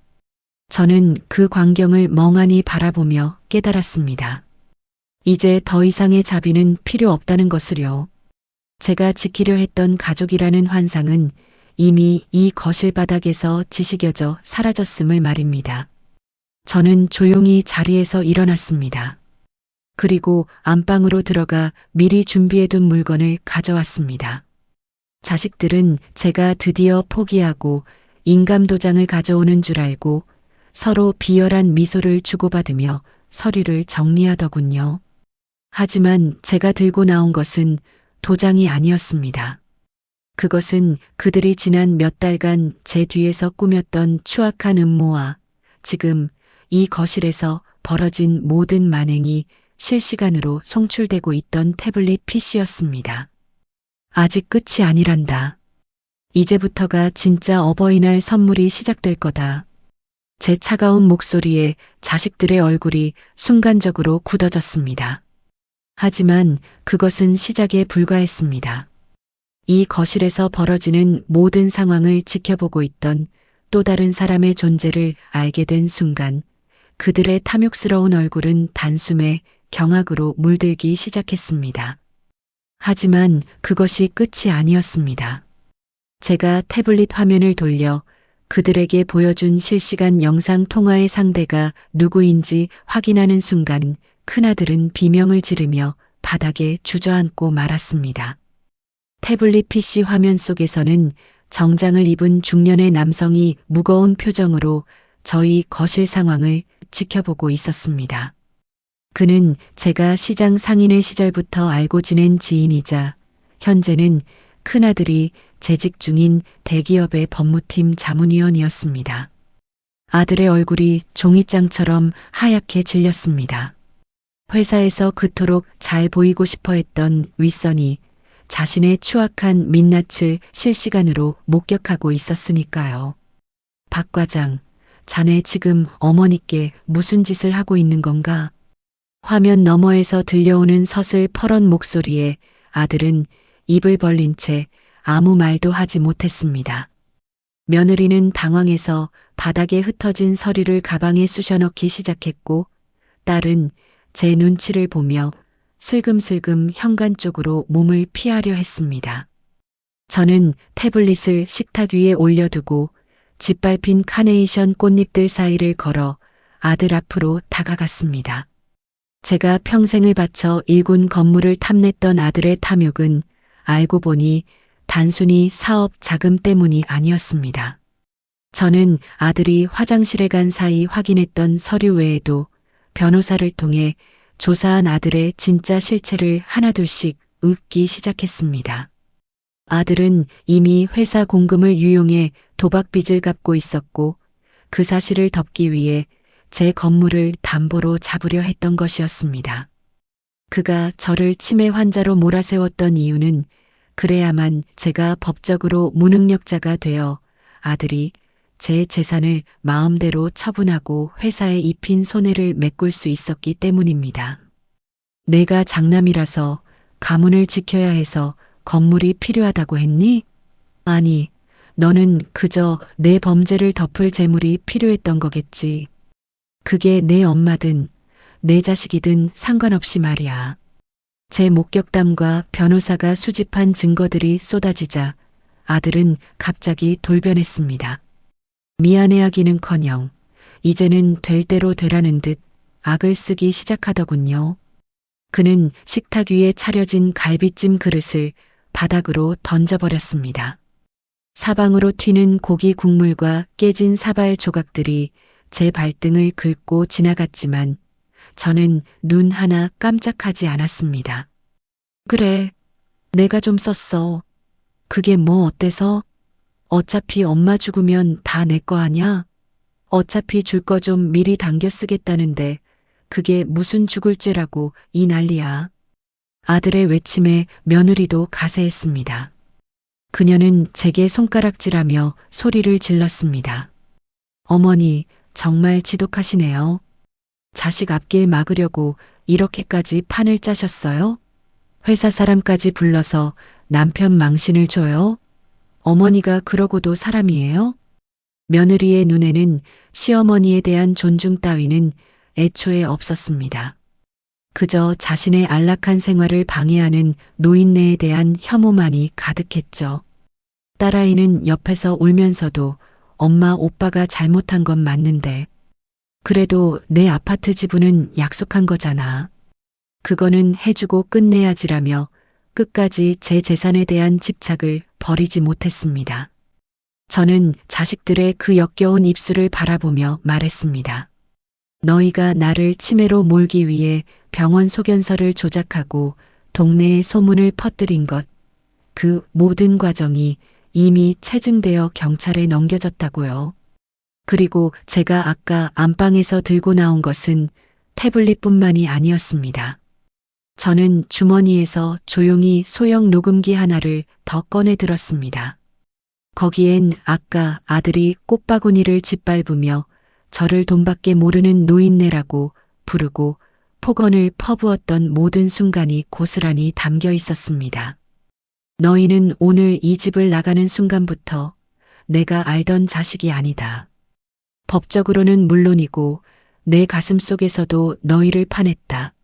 저는 그 광경을 멍하니 바라보며 깨달았습니다. 이제 더 이상의 자비는 필요 없다는 것을요. 제가 지키려 했던 가족이라는 환상은 이미 이 거실 바닥에서 지식여져 사라졌음을 말입니다. 저는 조용히 자리에서 일어났습니다. 그리고 안방으로 들어가 미리 준비해둔 물건을 가져왔습니다. 자식들은 제가 드디어 포기하고 인감도장을 가져오는 줄 알고 서로 비열한 미소를 주고받으며 서류를 정리하더군요. 하지만 제가 들고 나온 것은 도장이 아니었습니다. 그것은 그들이 지난 몇 달간 제 뒤에서 꾸몄던 추악한 음모와 지금 이 거실에서 벌어진 모든 만행이 실시간으로 송출되고 있던 태블릿 PC였습니다. 아직 끝이 아니란다. 이제부터가 진짜 어버이날 선물이 시작될 거다. 제 차가운 목소리에 자식들의 얼굴이 순간적으로 굳어졌습니다. 하지만 그것은 시작에 불과했습니다. 이 거실에서 벌어지는 모든 상황을 지켜보고 있던 또 다른 사람의 존재를 알게 된 순간 그들의 탐욕스러운 얼굴은 단숨에 경악으로 물들기 시작했습니다. 하지만 그것이 끝이 아니었습니다. 제가 태블릿 화면을 돌려 그들에게 보여준 실시간 영상 통화의 상대가 누구인지 확인하는 순간 큰아들은 비명을 지르며 바닥에 주저앉고 말았습니다. 태블릿 PC 화면 속에서는 정장을 입은 중년의 남성이 무거운 표정으로 저희 거실 상황을 지켜보고 있었습니다. 그는 제가 시장 상인의 시절부터 알고 지낸 지인이자 현재는 큰아들이 재직 중인 대기업의 법무팀 자문위원이었습니다. 아들의 얼굴이 종이장처럼 하얗게 질렸습니다. 회사에서 그토록 잘 보이고 싶어 했던 윗선이 자신의 추악한 민낯을 실시간으로 목격하고 있었으니까요. 박 과장, 자네 지금 어머니께 무슨 짓을 하고 있는 건가? 화면 너머에서 들려오는 서슬퍼런 목소리에 아들은 입을 벌린 채 아무 말도 하지 못했습니다. 며느리는 당황해서 바닥에 흩어진 서류를 가방에 쑤셔넣기 시작했고 딸은 제 눈치를 보며 슬금슬금 현관 쪽으로 몸을 피하려 했습니다. 저는 태블릿을 식탁 위에 올려두고 짓밟힌 카네이션 꽃잎들 사이를 걸어 아들 앞으로 다가갔습니다. 제가 평생을 바쳐 일군 건물을 탐냈던 아들의 탐욕은 알고 보니 단순히 사업 자금 때문이 아니었습니다. 저는 아들이 화장실에 간 사이 확인했던 서류 외에도 변호사를 통해 조사한 아들의 진짜 실체를 하나둘씩 읊기 시작했습니다. 아들은 이미 회사 공금을 유용해 도박빚을 갚고 있었고 그 사실을 덮기 위해 제 건물을 담보로 잡으려 했던 것이었습니다. 그가 저를 치매 환자로 몰아세웠던 이유는 그래야만 제가 법적으로 무능력자가 되어 아들이 제 재산을 마음대로 처분하고 회사에 입힌 손해를 메꿀 수 있었기 때문입니다. 내가 장남이라서 가문을 지켜야 해서 건물이 필요하다고 했니? 아니, 너는 그저 내 범죄를 덮을 재물이 필요했던 거겠지. 그게 내 엄마든 내 자식이든 상관없이 말이야. 제 목격담과 변호사가 수집한 증거들이 쏟아지자 아들은 갑자기 돌변했습니다. 미안해하기는커녕 이제는 될 대로 되라는 듯 악을 쓰기 시작하더군요. 그는 식탁 위에 차려진 갈비찜 그릇을 바닥으로 던져버렸습니다. 사방으로 튀는 고기 국물과 깨진 사발 조각들이 제 발등을 긁고 지나갔지만 저는 눈 하나 깜짝하지 않았습니다. 그래, 내가 좀 썼어. 그게 뭐 어때서? 어차피 엄마 죽으면 다 내 거 아냐? 어차피 줄 거 좀 미리 당겨 쓰겠다는데 그게 무슨 죽을 죄라고 이 난리야. 아들의 외침에 며느리도 가세했습니다. 그녀는 제게 손가락질하며 소리를 질렀습니다. 어머니, 정말 지독하시네요. 자식 앞길 막으려고 이렇게까지 판을 짜셨어요? 회사 사람까지 불러서 남편 망신을 줘요? 어머니가 그러고도 사람이에요? 며느리의 눈에는 시어머니에 대한 존중 따위는 애초에 없었습니다. 그저 자신의 안락한 생활을 방해하는 노인네에 대한 혐오만이 가득했죠. 딸아이는 옆에서 울면서도 엄마 오빠가 잘못한 건 맞는데 그래도 내 아파트 지분은 약속한 거잖아. 그거는 해주고 끝내야지라며 끝까지 제 재산에 대한 집착을 버리지 못했습니다. 저는 자식들의 그 역겨운 입술을 바라보며 말했습니다. 너희가 나를 치매로 몰기 위해 병원 소견서를 조작하고 동네에 소문을 퍼뜨린 것, 그 모든 과정이 이미 체증되어 경찰에 넘겨졌다고요. 그리고 제가 아까 안방에서 들고 나온 것은 태블릿뿐만이 아니었습니다. 저는 주머니에서 조용히 소형 녹음기 하나를 더 꺼내 들었습니다. 거기엔 아까 아들이 꽃바구니를 짓밟으며 저를 돈밖에 모르는 노인네라고 부르고 폭언을 퍼부었던 모든 순간이 고스란히 담겨 있었습니다. 너희는 오늘 이 집을 나가는 순간부터 내가 알던 자식이 아니다. 법적으로는 물론이고 내 가슴 속에서도 너희를 파냈다.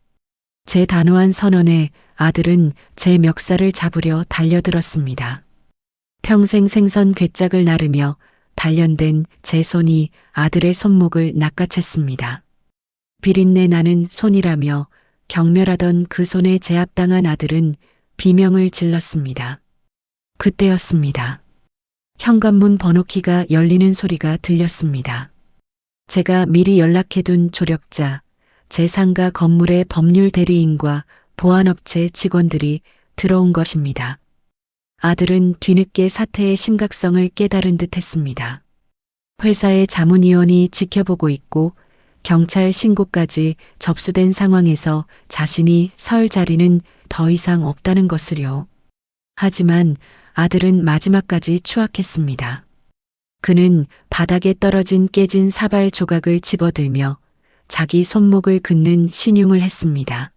제 단호한 선언에 아들은 제 멱살을 잡으려 달려들었습니다. 평생 생선 괴짝을 나르며 단련된 제 손이 아들의 손목을 낚아챘습니다. 비린내 나는 손이라며 경멸하던 그 손에 제압당한 아들은 비명을 질렀습니다. 그때였습니다. 현관문 번호키가 열리는 소리가 들렸습니다. 제가 미리 연락해둔 조력자, 제 상가 건물의 법률 대리인과 보안업체 직원들이 들어온 것입니다. 아들은 뒤늦게 사태의 심각성을 깨달은 듯 했습니다. 회사의 자문위원이 지켜보고 있고 경찰 신고까지 접수된 상황에서 자신이 설 자리는 더 이상 없다는 것을요. 하지만 아들은 마지막까지 추악했습니다. 그는 바닥에 떨어진 깨진 사발 조각을 집어들며 자기 손목을 긋는 신용을 했습니다.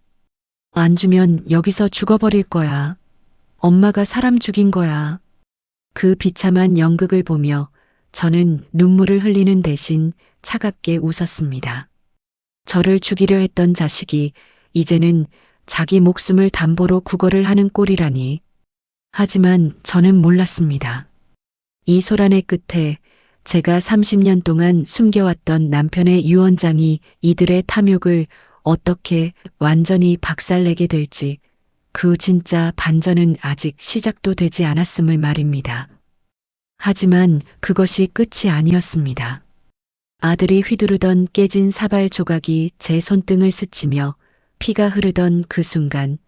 안 주면 여기서 죽어버릴 거야. 엄마가 사람 죽인 거야. 그 비참한 연극을 보며 저는 눈물을 흘리는 대신 차갑게 웃었습니다. 저를 죽이려 했던 자식이 이제는 자기 목숨을 담보로 구걸을 하는 꼴이라니. 하지만 저는 몰랐습니다. 이 소란의 끝에 제가 30년 동안 숨겨왔던 남편의 유언장이 이들의 탐욕을 어떻게 완전히 박살내게 될지 그 진짜 반전은 아직 시작도 되지 않았음을 말입니다. 하지만 그것이 끝이 아니었습니다. 아들이 휘두르던 깨진 사발 조각이 제 손등을 스치며 피가 흐르던 그 순간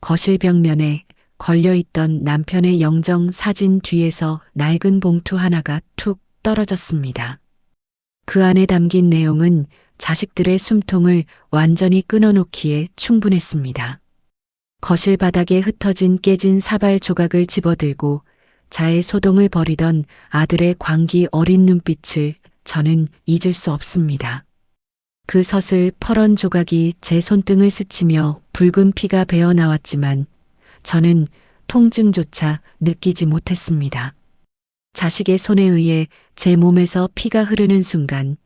거실 벽면에 걸려있던 남편의 영정 사진 뒤에서 낡은 봉투 하나가 툭 떨어졌습니다. 그 안에 담긴 내용은 자식들의 숨통을 완전히 끊어놓기에 충분했습니다. 거실 바닥에 흩어진 깨진 사발 조각을 집어들고 자의 소동을 벌이던 아들의 광기 어린 눈빛을 저는 잊을 수 없습니다. 그 서슬 퍼런 조각이 제 손등을 스치며 붉은 피가 배어 나왔지만 저는 통증조차 느끼지 못했습니다. 자식의 손에 의해 제 몸에서 피가 흐르는 순간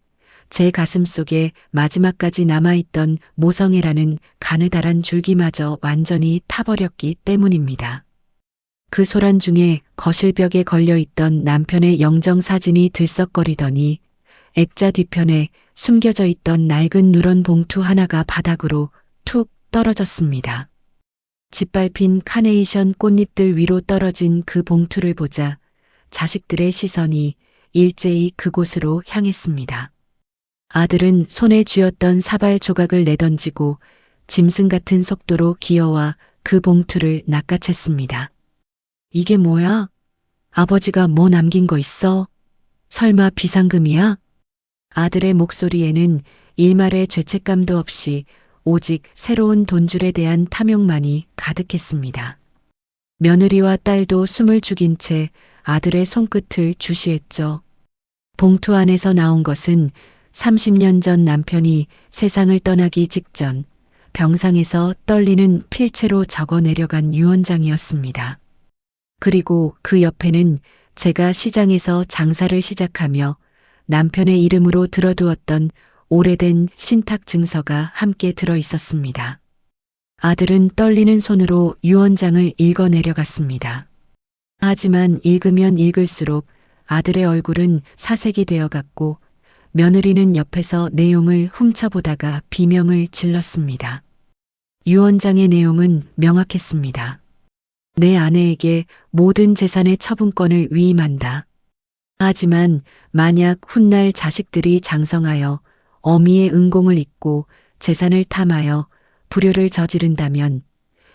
제 가슴 속에 마지막까지 남아있던 모성애라는 가느다란 줄기마저 완전히 타버렸기 때문입니다. 그 소란 중에 거실벽에 걸려있던 남편의 영정사진이 들썩거리더니 액자 뒤편에 숨겨져 있던 낡은 누런 봉투 하나가 바닥으로 툭 떨어졌습니다. 짓밟힌 카네이션 꽃잎들 위로 떨어진 그 봉투를 보자 자식들의 시선이 일제히 그곳으로 향했습니다. 아들은 손에 쥐었던 사발 조각을 내던지고 짐승 같은 속도로 기어와 그 봉투를 낚아챘습니다. 이게 뭐야? 아버지가 뭐 남긴 거 있어? 설마 비상금이야? 아들의 목소리에는 일말의 죄책감도 없이 오직 새로운 돈줄에 대한 탐욕만이 가득했습니다. 며느리와 딸도 숨을 죽인 채 아들의 손끝을 주시했죠. 봉투 안에서 나온 것은 30년 전 남편이 세상을 떠나기 직전 병상에서 떨리는 필체로 적어 내려간 유언장이었습니다. 그리고 그 옆에는 제가 시장에서 장사를 시작하며 남편의 이름으로 들어두었던 오래된 신탁 증서가 함께 들어 있었습니다. 아들은 떨리는 손으로 유언장을 읽어 내려갔습니다. 하지만 읽으면 읽을수록 아들의 얼굴은 사색이 되어갔고 며느리는 옆에서 내용을 훔쳐보다가 비명을 질렀습니다. 유언장의 내용은 명확했습니다. 내 아내에게 모든 재산의 처분권을 위임한다. 하지만 만약 훗날 자식들이 장성하여 어미의 은공을 잇고 재산을 탐하여 불효를 저지른다면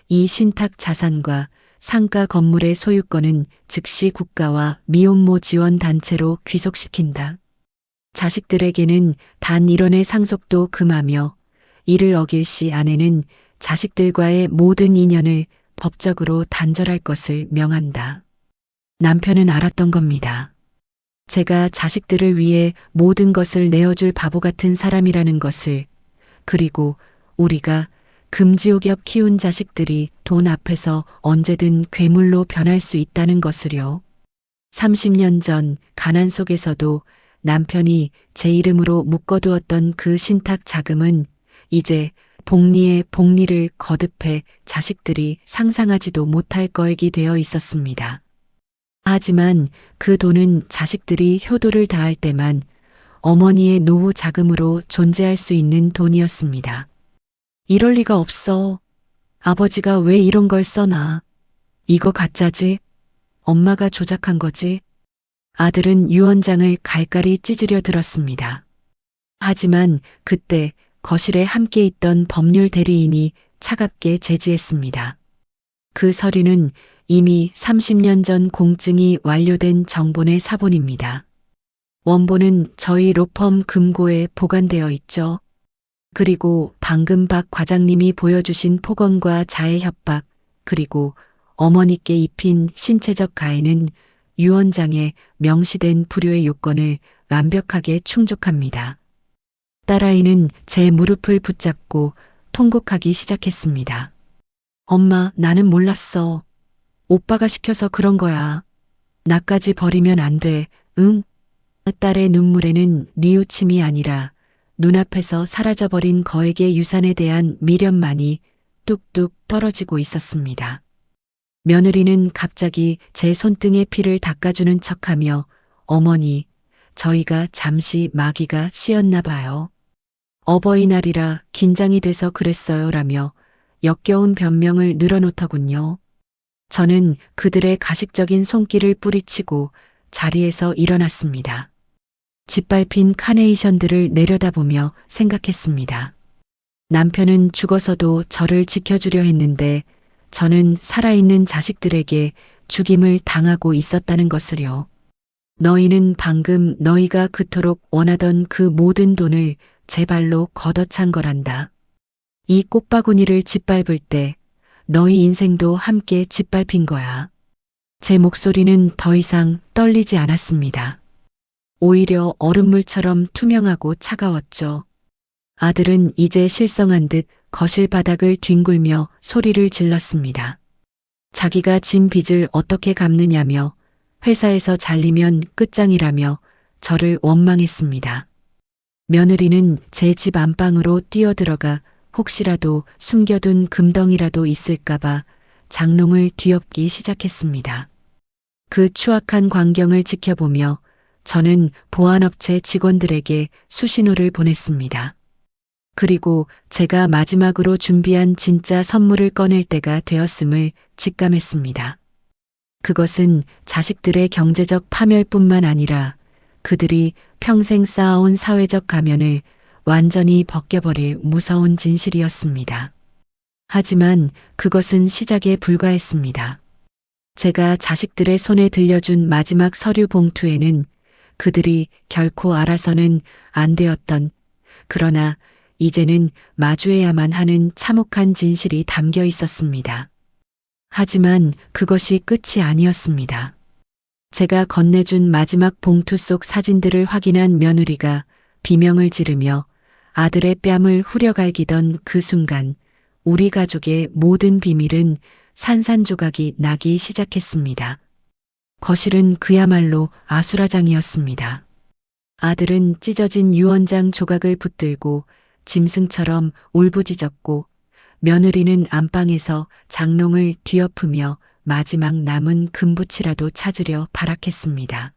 이 신탁 자산과 상가 건물의 소유권은 즉시 국가와 미혼모 지원 단체로 귀속시킨다. 자식들에게는 단 1원의 상속도 금하며 이를 어길 시 아내는 자식들과의 모든 인연을 법적으로 단절할 것을 명한다. 남편은 알았던 겁니다. 제가 자식들을 위해 모든 것을 내어줄 바보 같은 사람이라는 것을, 그리고 우리가 금지옥엽 키운 자식들이 돈 앞에서 언제든 괴물로 변할 수 있다는 것을요. 30년 전 가난 속에서도 남편이 제 이름으로 묶어두었던 그 신탁 자금은 이제 복리에 복리를 거듭해 자식들이 상상하지도 못할 거액이 되어 있었습니다. 하지만 그 돈은 자식들이 효도를 다할 때만 어머니의 노후 자금으로 존재할 수 있는 돈이었습니다. 이럴 리가 없어. 아버지가 왜 이런 걸 써놔? 이거 가짜지? 엄마가 조작한 거지? 아들은 유언장을 갈갈이 찢으려 들었습니다. 하지만 그때 거실에 함께 있던 법률 대리인이 차갑게 제지했습니다. 그 서류는 이미 30년 전 공증이 완료된 정본의 사본입니다. 원본은 저희 로펌 금고에 보관되어 있죠. 그리고 방금 박 과장님이 보여주신 폭언과 자해 협박, 그리고 어머니께 입힌 신체적 가해는 유언장에 명시된 불효의 요건을 완벽하게 충족합니다. 딸아이는 제 무릎을 붙잡고 통곡하기 시작했습니다. 엄마, 나는 몰랐어. 오빠가 시켜서 그런 거야. 나까지 버리면 안 돼, 응? 딸의 눈물에는 뉘우침이 아니라 눈앞에서 사라져버린 거액의 유산에 대한 미련만이 뚝뚝 떨어지고 있었습니다. 며느리는 갑자기 제 손등에 피를 닦아주는 척하며 어머니, 저희가 잠시 마귀가 씌었나 봐요. 어버이날이라 긴장이 돼서 그랬어요 라며 역겨운 변명을 늘어놓더군요. 저는 그들의 가식적인 손길을 뿌리치고 자리에서 일어났습니다. 짓밟힌 카네이션들을 내려다보며 생각했습니다. 남편은 죽어서도 저를 지켜주려 했는데 저는 살아있는 자식들에게 죽임을 당하고 있었다는 것을요. 너희는 방금 너희가 그토록 원하던 그 모든 돈을 제 발로 걷어찬 거란다. 이 꽃바구니를 짓밟을 때 너희 인생도 함께 짓밟힌 거야. 제 목소리는 더 이상 떨리지 않았습니다. 오히려 얼음물처럼 투명하고 차가웠죠. 아들은 이제 실성한 듯 거실 바닥을 뒹굴며 소리를 질렀습니다. 자기가 진 빚을 어떻게 갚느냐며 회사에서 잘리면 끝장이라며 저를 원망했습니다. 며느리는 제 집 안방으로 뛰어들어가 혹시라도 숨겨둔 금덩이라도 있을까봐 장롱을 뒤엎기 시작했습니다. 그 추악한 광경을 지켜보며 저는 보안업체 직원들에게 수신호를 보냈습니다. 그리고 제가 마지막으로 준비한 진짜 선물을 꺼낼 때가 되었음을 직감했습니다. 그것은 자식들의 경제적 파멸뿐만 아니라 그들이 평생 쌓아온 사회적 가면을 완전히 벗겨버릴 무서운 진실이었습니다. 하지만 그것은 시작에 불과했습니다. 제가 자식들의 손에 들려준 마지막 서류 봉투에는 그들이 결코 알아서는 안 되었던, 그러나 이제는 마주해야만 하는 참혹한 진실이 담겨 있었습니다. 하지만 그것이 끝이 아니었습니다. 제가 건네준 마지막 봉투 속 사진들을 확인한 며느리가 비명을 지르며 아들의 뺨을 후려갈기던 그 순간 우리 가족의 모든 비밀은 산산조각이 나기 시작했습니다. 거실은 그야말로 아수라장이었습니다. 아들은 찢어진 유언장 조각을 붙들고 짐승처럼 울부짖었고 며느리는 안방에서 장롱을 뒤엎으며 마지막 남은 금붙이라도 찾으려 발악했습니다.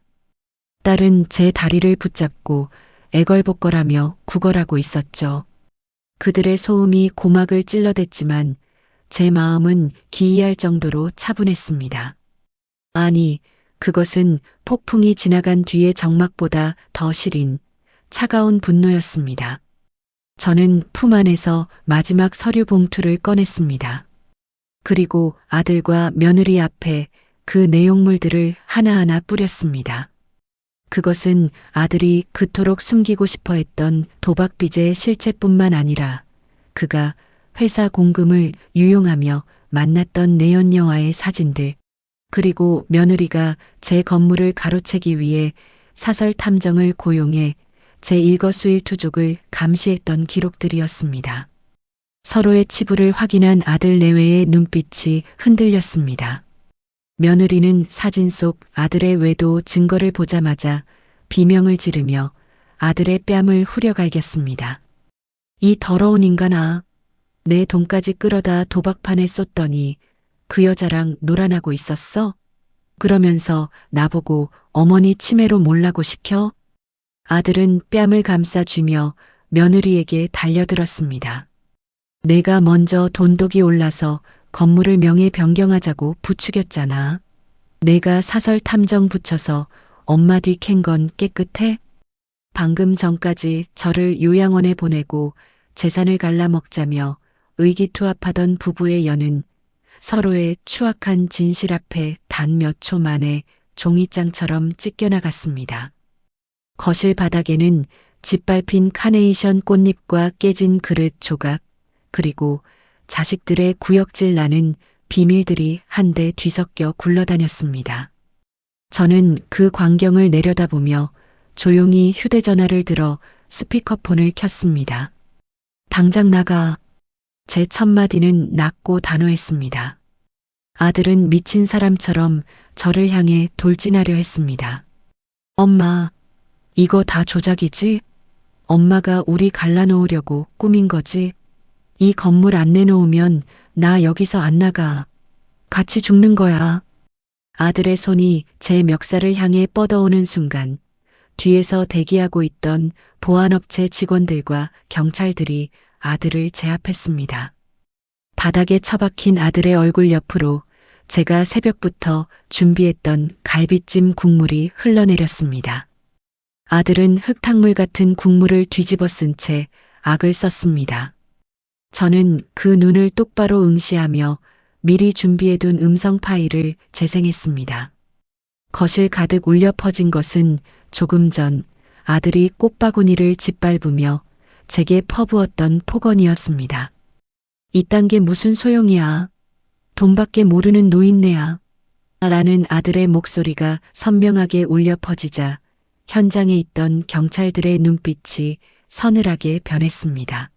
딸은 제 다리를 붙잡고 애걸복걸하며 구걸하고 있었죠. 그들의 소음이 고막을 찔러댔지만 제 마음은 기이할 정도로 차분했습니다. 아니, 그것은 폭풍이 지나간 뒤의 적막보다 더 시린 차가운 분노였습니다. 저는 품 안에서 마지막 서류 봉투를 꺼냈습니다. 그리고 아들과 며느리 앞에 그 내용물들을 하나하나 뿌렸습니다. 그것은 아들이 그토록 숨기고 싶어 했던 도박빚의 실체뿐만 아니라 그가 회사 공금을 유용하며 만났던 내연녀와의 사진들, 그리고 며느리가 제 건물을 가로채기 위해 사설 탐정을 고용해 제 일거수일투족을 감시했던 기록들이었습니다. 서로의 치부를 확인한 아들 내외의 눈빛이 흔들렸습니다. 며느리는 사진 속 아들의 외도 증거를 보자마자 비명을 지르며 아들의 뺨을 후려갈겼습니다. 이 더러운 인간아, 내 돈까지 끌어다 도박판에 쏟더니 그 여자랑 놀아나고 있었어? 그러면서 나보고 어머니 치매로 몰라고 시켜? 아들은 뺨을 감싸쥐며 며느리에게 달려들었습니다. 내가 먼저 돈독이 올라서 건물을 명예 변경하자고 부추겼잖아. 내가 사설 탐정 붙여서 엄마 뒤 캔 건 깨끗해? 방금 전까지 저를 요양원에 보내고 재산을 갈라먹자며 의기투합하던 부부의 연은 서로의 추악한 진실 앞에 단 몇 초 만에 종이장처럼 찢겨나갔습니다. 거실 바닥에는 짓밟힌 카네이션 꽃잎과 깨진 그릇 조각, 그리고 자식들의 구역질 나는 비밀들이 한데 뒤섞여 굴러다녔습니다. 저는 그 광경을 내려다보며 조용히 휴대전화를 들어 스피커폰을 켰습니다. 당장 나가. 제 첫마디는 낮고 단호했습니다. 아들은 미친 사람처럼 저를 향해 돌진하려 했습니다. 엄마, 이거 다 조작이지? 엄마가 우리 갈라놓으려고 꾸민 거지? 이 건물 안 내놓으면 나 여기서 안 나가. 같이 죽는 거야. 아들의 손이 제 멱살을 향해 뻗어오는 순간 뒤에서 대기하고 있던 보안업체 직원들과 경찰들이 아들을 제압했습니다. 바닥에 처박힌 아들의 얼굴 옆으로 제가 새벽부터 준비했던 갈비찜 국물이 흘러내렸습니다. 아들은 흙탕물 같은 국물을 뒤집어 쓴 채 악을 썼습니다. 저는 그 눈을 똑바로 응시하며 미리 준비해둔 음성 파일을 재생했습니다. 거실 가득 울려 퍼진 것은 조금 전 아들이 꽃바구니를 짓밟으며 제게 퍼부었던 폭언이었습니다. 이딴 게 무슨 소용이야. 돈밖에 모르는 노인네야. 라는 아들의 목소리가 선명하게 울려 퍼지자 현장에 있던 경찰들의 눈빛이 서늘하게 변했습니다.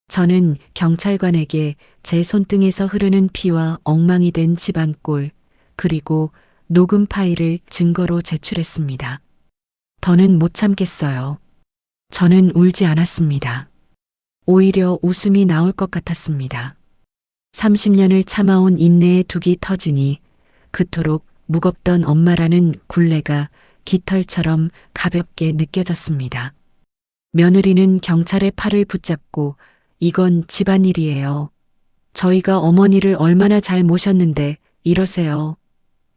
저는 경찰관에게 제 손등에서 흐르는 피와 엉망이 된 집안꼴, 그리고 녹음 파일을 증거로 제출했습니다. 더는 못 참겠어요. 저는 울지 않았습니다. 오히려 웃음이 나올 것 같았습니다. 30년을 참아온 인내의 둑이 터지니 그토록 무겁던 엄마라는 굴레가 깃털처럼 가볍게 느껴졌습니다. 며느리는 경찰의 팔을 붙잡고 이건 집안일이에요. 저희가 어머니를 얼마나 잘 모셨는데 이러세요.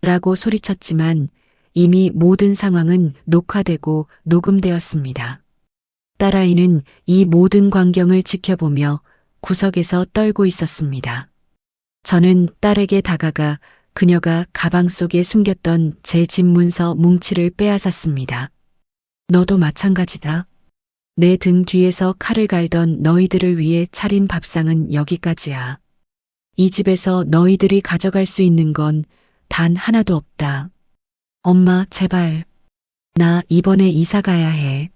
라고 소리쳤지만 이미 모든 상황은 녹화되고 녹음되었습니다. 딸아이는 이 모든 광경을 지켜보며 구석에서 떨고 있었습니다. 저는 딸에게 다가가 그녀가 가방 속에 숨겼던 제 집 문서 뭉치를 빼앗았습니다. 너도 마찬가지다. 내 등 뒤에서 칼을 갈던 너희들을 위해 차린 밥상은 여기까지야. 이 집에서 너희들이 가져갈 수 있는 건 단 하나도 없다. 엄마, 제발. 나 이번에 이사 가야 해.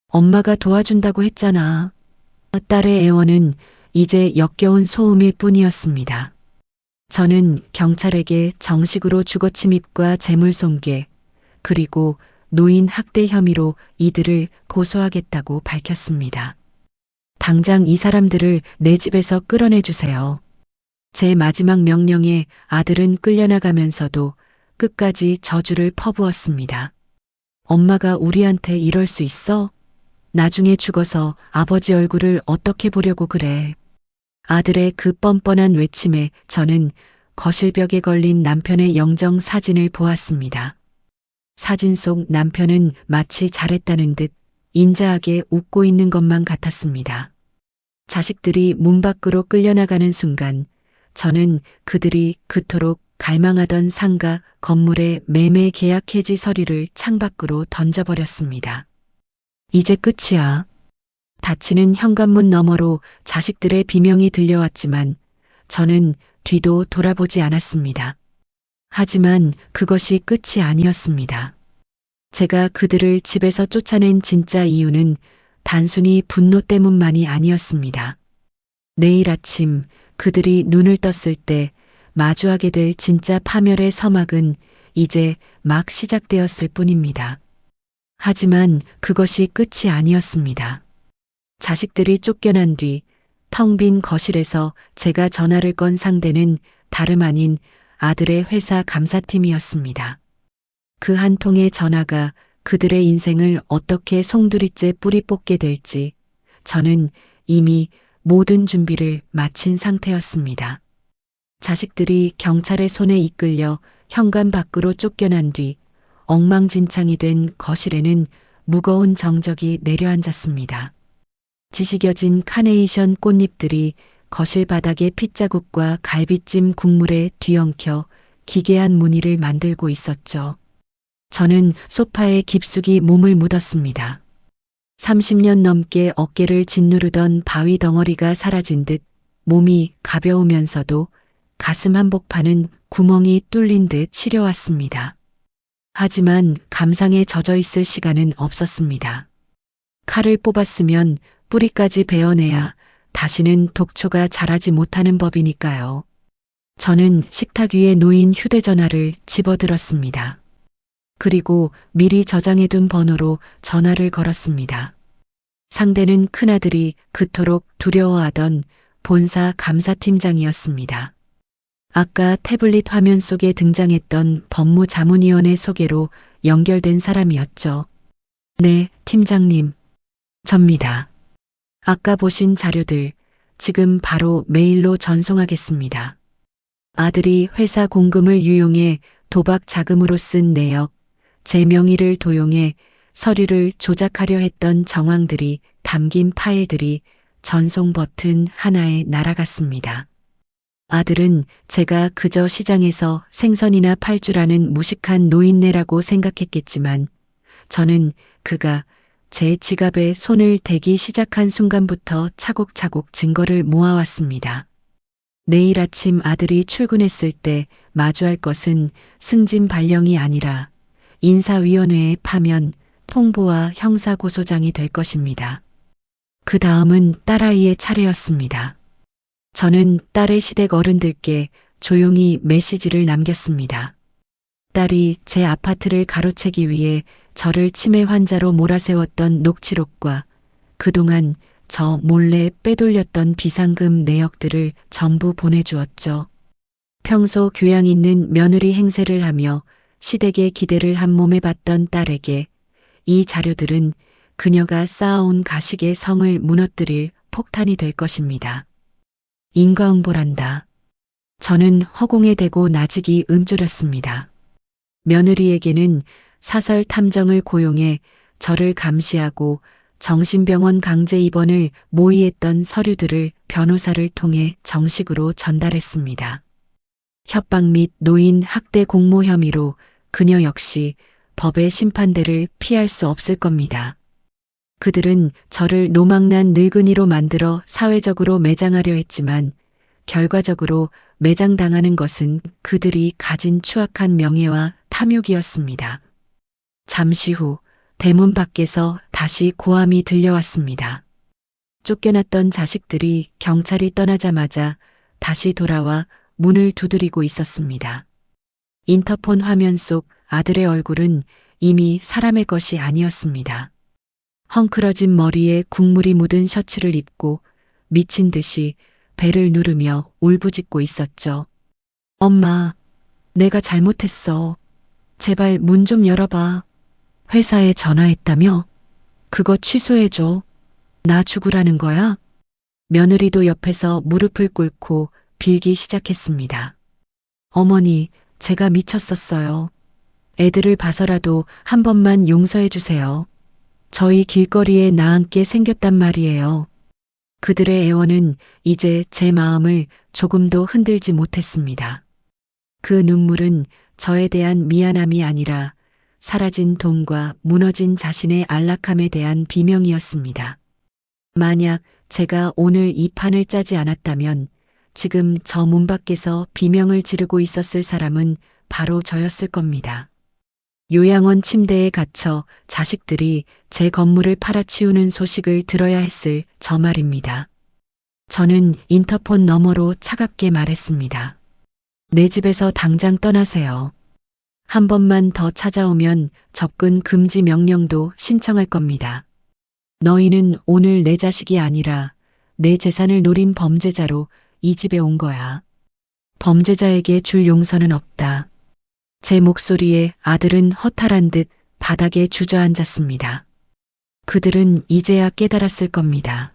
엄마가 도와준다고 했잖아. 딸의 애원은 이제 역겨운 소음일 뿐이었습니다. 저는 경찰에게 정식으로 주거침입과 재물손괴, 그리고 노인 학대 혐의로 이들을 고소하겠다고 밝혔습니다. 당장 이 사람들을 내 집에서 끌어내주세요. 제 마지막 명령에 아들은 끌려나가면서도 끝까지 저주를 퍼부었습니다. 엄마가 우리한테 이럴 수 있어? 나중에 죽어서 아버지 얼굴을 어떻게 보려고 그래. 아들의 그 뻔뻔한 외침에 저는 거실벽에 걸린 남편의 영정 사진을 보았습니다. 사진 속 남편은 마치 잘했다는 듯 인자하게 웃고 있는 것만 같았습니다. 자식들이 문 밖으로 끌려나가는 순간 저는 그들이 그토록 갈망하던 상가 건물의 매매 계약 해지 서류를 창밖으로 던져버렸습니다. 이제 끝이야. 닫히는 현관문 너머로 자식들의 비명이 들려왔지만 저는 뒤도 돌아보지 않았습니다. 하지만 그것이 끝이 아니었습니다. 제가 그들을 집에서 쫓아낸 진짜 이유는 단순히 분노 때문만이 아니었습니다. 내일 아침 그들이 눈을 떴을 때 마주하게 될 진짜 파멸의 서막은 이제 막 시작되었을 뿐입니다. 하지만 그것이 끝이 아니었습니다. 자식들이 쫓겨난 뒤 텅 빈 거실에서 제가 전화를 건 상대는 다름 아닌 아들의 회사 감사팀이었습니다. 그 한 통의 전화가 그들의 인생을 어떻게 송두리째 뿌리 뽑게 될지 저는 이미 모든 준비를 마친 상태였습니다. 자식들이 경찰의 손에 이끌려 현관 밖으로 쫓겨난 뒤 엉망진창이 된 거실에는 무거운 정적이 내려앉았습니다. 지식여진 카네이션 꽃잎들이 거실 바닥의 핏자국과 갈비찜 국물에 뒤엉켜 기괴한 무늬를 만들고 있었죠. 저는 소파에 깊숙이 몸을 묻었습니다. 30년 넘게 어깨를 짓누르던 바위 덩어리가 사라진 듯 몸이 가벼우면서도 가슴 한복판은 구멍이 뚫린 듯 시려왔습니다. 하지만 감상에 젖어 있을 시간은 없었습니다. 칼을 뽑았으면 뿌리까지 베어내야 다시는 독초가 자라지 못하는 법이니까요. 저는 식탁 위에 놓인 휴대전화를 집어들었습니다. 그리고 미리 저장해둔 번호로 전화를 걸었습니다. 상대는 큰아들이 그토록 두려워하던 본사 감사팀장이었습니다. 아까 태블릿 화면 속에 등장했던 법무자문위원회 소개로 연결된 사람이었죠. 네, 팀장님. 접니다. 아까 보신 자료들 지금 바로 메일로 전송하겠습니다. 아들이 회사 공금을 유용해 도박 자금으로 쓴 내역, 제 명의를 도용해 서류를 조작하려 했던 정황들이 담긴 파일들이 전송 버튼 하나에 날아갔습니다. 아들은 제가 그저 시장에서 생선이나 팔 줄 아는 무식한 노인네라고 생각했겠지만 저는 그가 제 지갑에 손을 대기 시작한 순간부터 차곡차곡 증거를 모아왔습니다. 내일 아침 아들이 출근했을 때 마주할 것은 승진 발령이 아니라 인사위원회의 파면, 통보와 형사고소장이 될 것입니다. 그 다음은 딸아이의 차례였습니다. 저는 딸의 시댁 어른들께 조용히 메시지를 남겼습니다. 딸이 제 아파트를 가로채기 위해 저를 치매 환자로 몰아세웠던 녹취록과 그동안 저 몰래 빼돌렸던 비상금 내역들을 전부 보내주었죠. 평소 교양 있는 며느리 행세를 하며 시댁의 기대를 한 몸에 받던 딸에게 이 자료들은 그녀가 쌓아온 가식의 성을 무너뜨릴 폭탄이 될 것입니다. 인과응보란다. 저는 허공에 대고 나직이 움츠렸습니다. 며느리에게는 사설 탐정을 고용해 저를 감시하고 정신병원 강제 입원을 모의했던 서류들을 변호사를 통해 정식으로 전달했습니다. 협박 및 노인 학대 공모 혐의로 그녀 역시 법의 심판대를 피할 수 없을 겁니다. 그들은 저를 노망난 늙은이로 만들어 사회적으로 매장하려 했지만 결과적으로 매장당하는 것은 그들이 가진 추악한 명예와 탐욕이었습니다. 잠시 후 대문 밖에서 다시 고함이 들려왔습니다. 쫓겨났던 자식들이 경찰이 떠나자마자 다시 돌아와 문을 두드리고 있었습니다. 인터폰 화면 속 아들의 얼굴은 이미 사람의 것이 아니었습니다. 헝클어진 머리에 국물이 묻은 셔츠를 입고 미친 듯이 배를 누르며 울부짖고 있었죠. 엄마, 내가 잘못했어. 제발 문 좀 열어봐. 회사에 전화했다며? 그거 취소해줘. 나 죽으라는 거야? 며느리도 옆에서 무릎을 꿇고 빌기 시작했습니다. 어머니, 제가 미쳤었어요. 애들을 봐서라도 한 번만 용서해 주세요. 저희 길거리에 나앉게 생겼단 말이에요. 그들의 애원은 이제 제 마음을 조금도 흔들지 못했습니다. 그 눈물은 저에 대한 미안함이 아니라 사라진 돈과 무너진 자신의 안락함에 대한 비명이었습니다. 만약 제가 오늘 이 판을 짜지 않았다면 지금 저 문 밖에서 비명을 지르고 있었을 사람은 바로 저였을 겁니다. 요양원 침대에 갇혀 자식들이 제 건물을 팔아치우는 소식을 들어야 했을 저 말입니다. 저는 인터폰 너머로 차갑게 말했습니다. 내 집에서 당장 떠나세요. 한 번만 더 찾아오면 접근 금지 명령도 신청할 겁니다. 너희는 오늘 내 자식이 아니라 내 재산을 노린 범죄자로 이 집에 온 거야. 범죄자에게 줄 용서는 없다. 제 목소리에 아들은 허탈한 듯 바닥에 주저앉았습니다. 그들은 이제야 깨달았을 겁니다.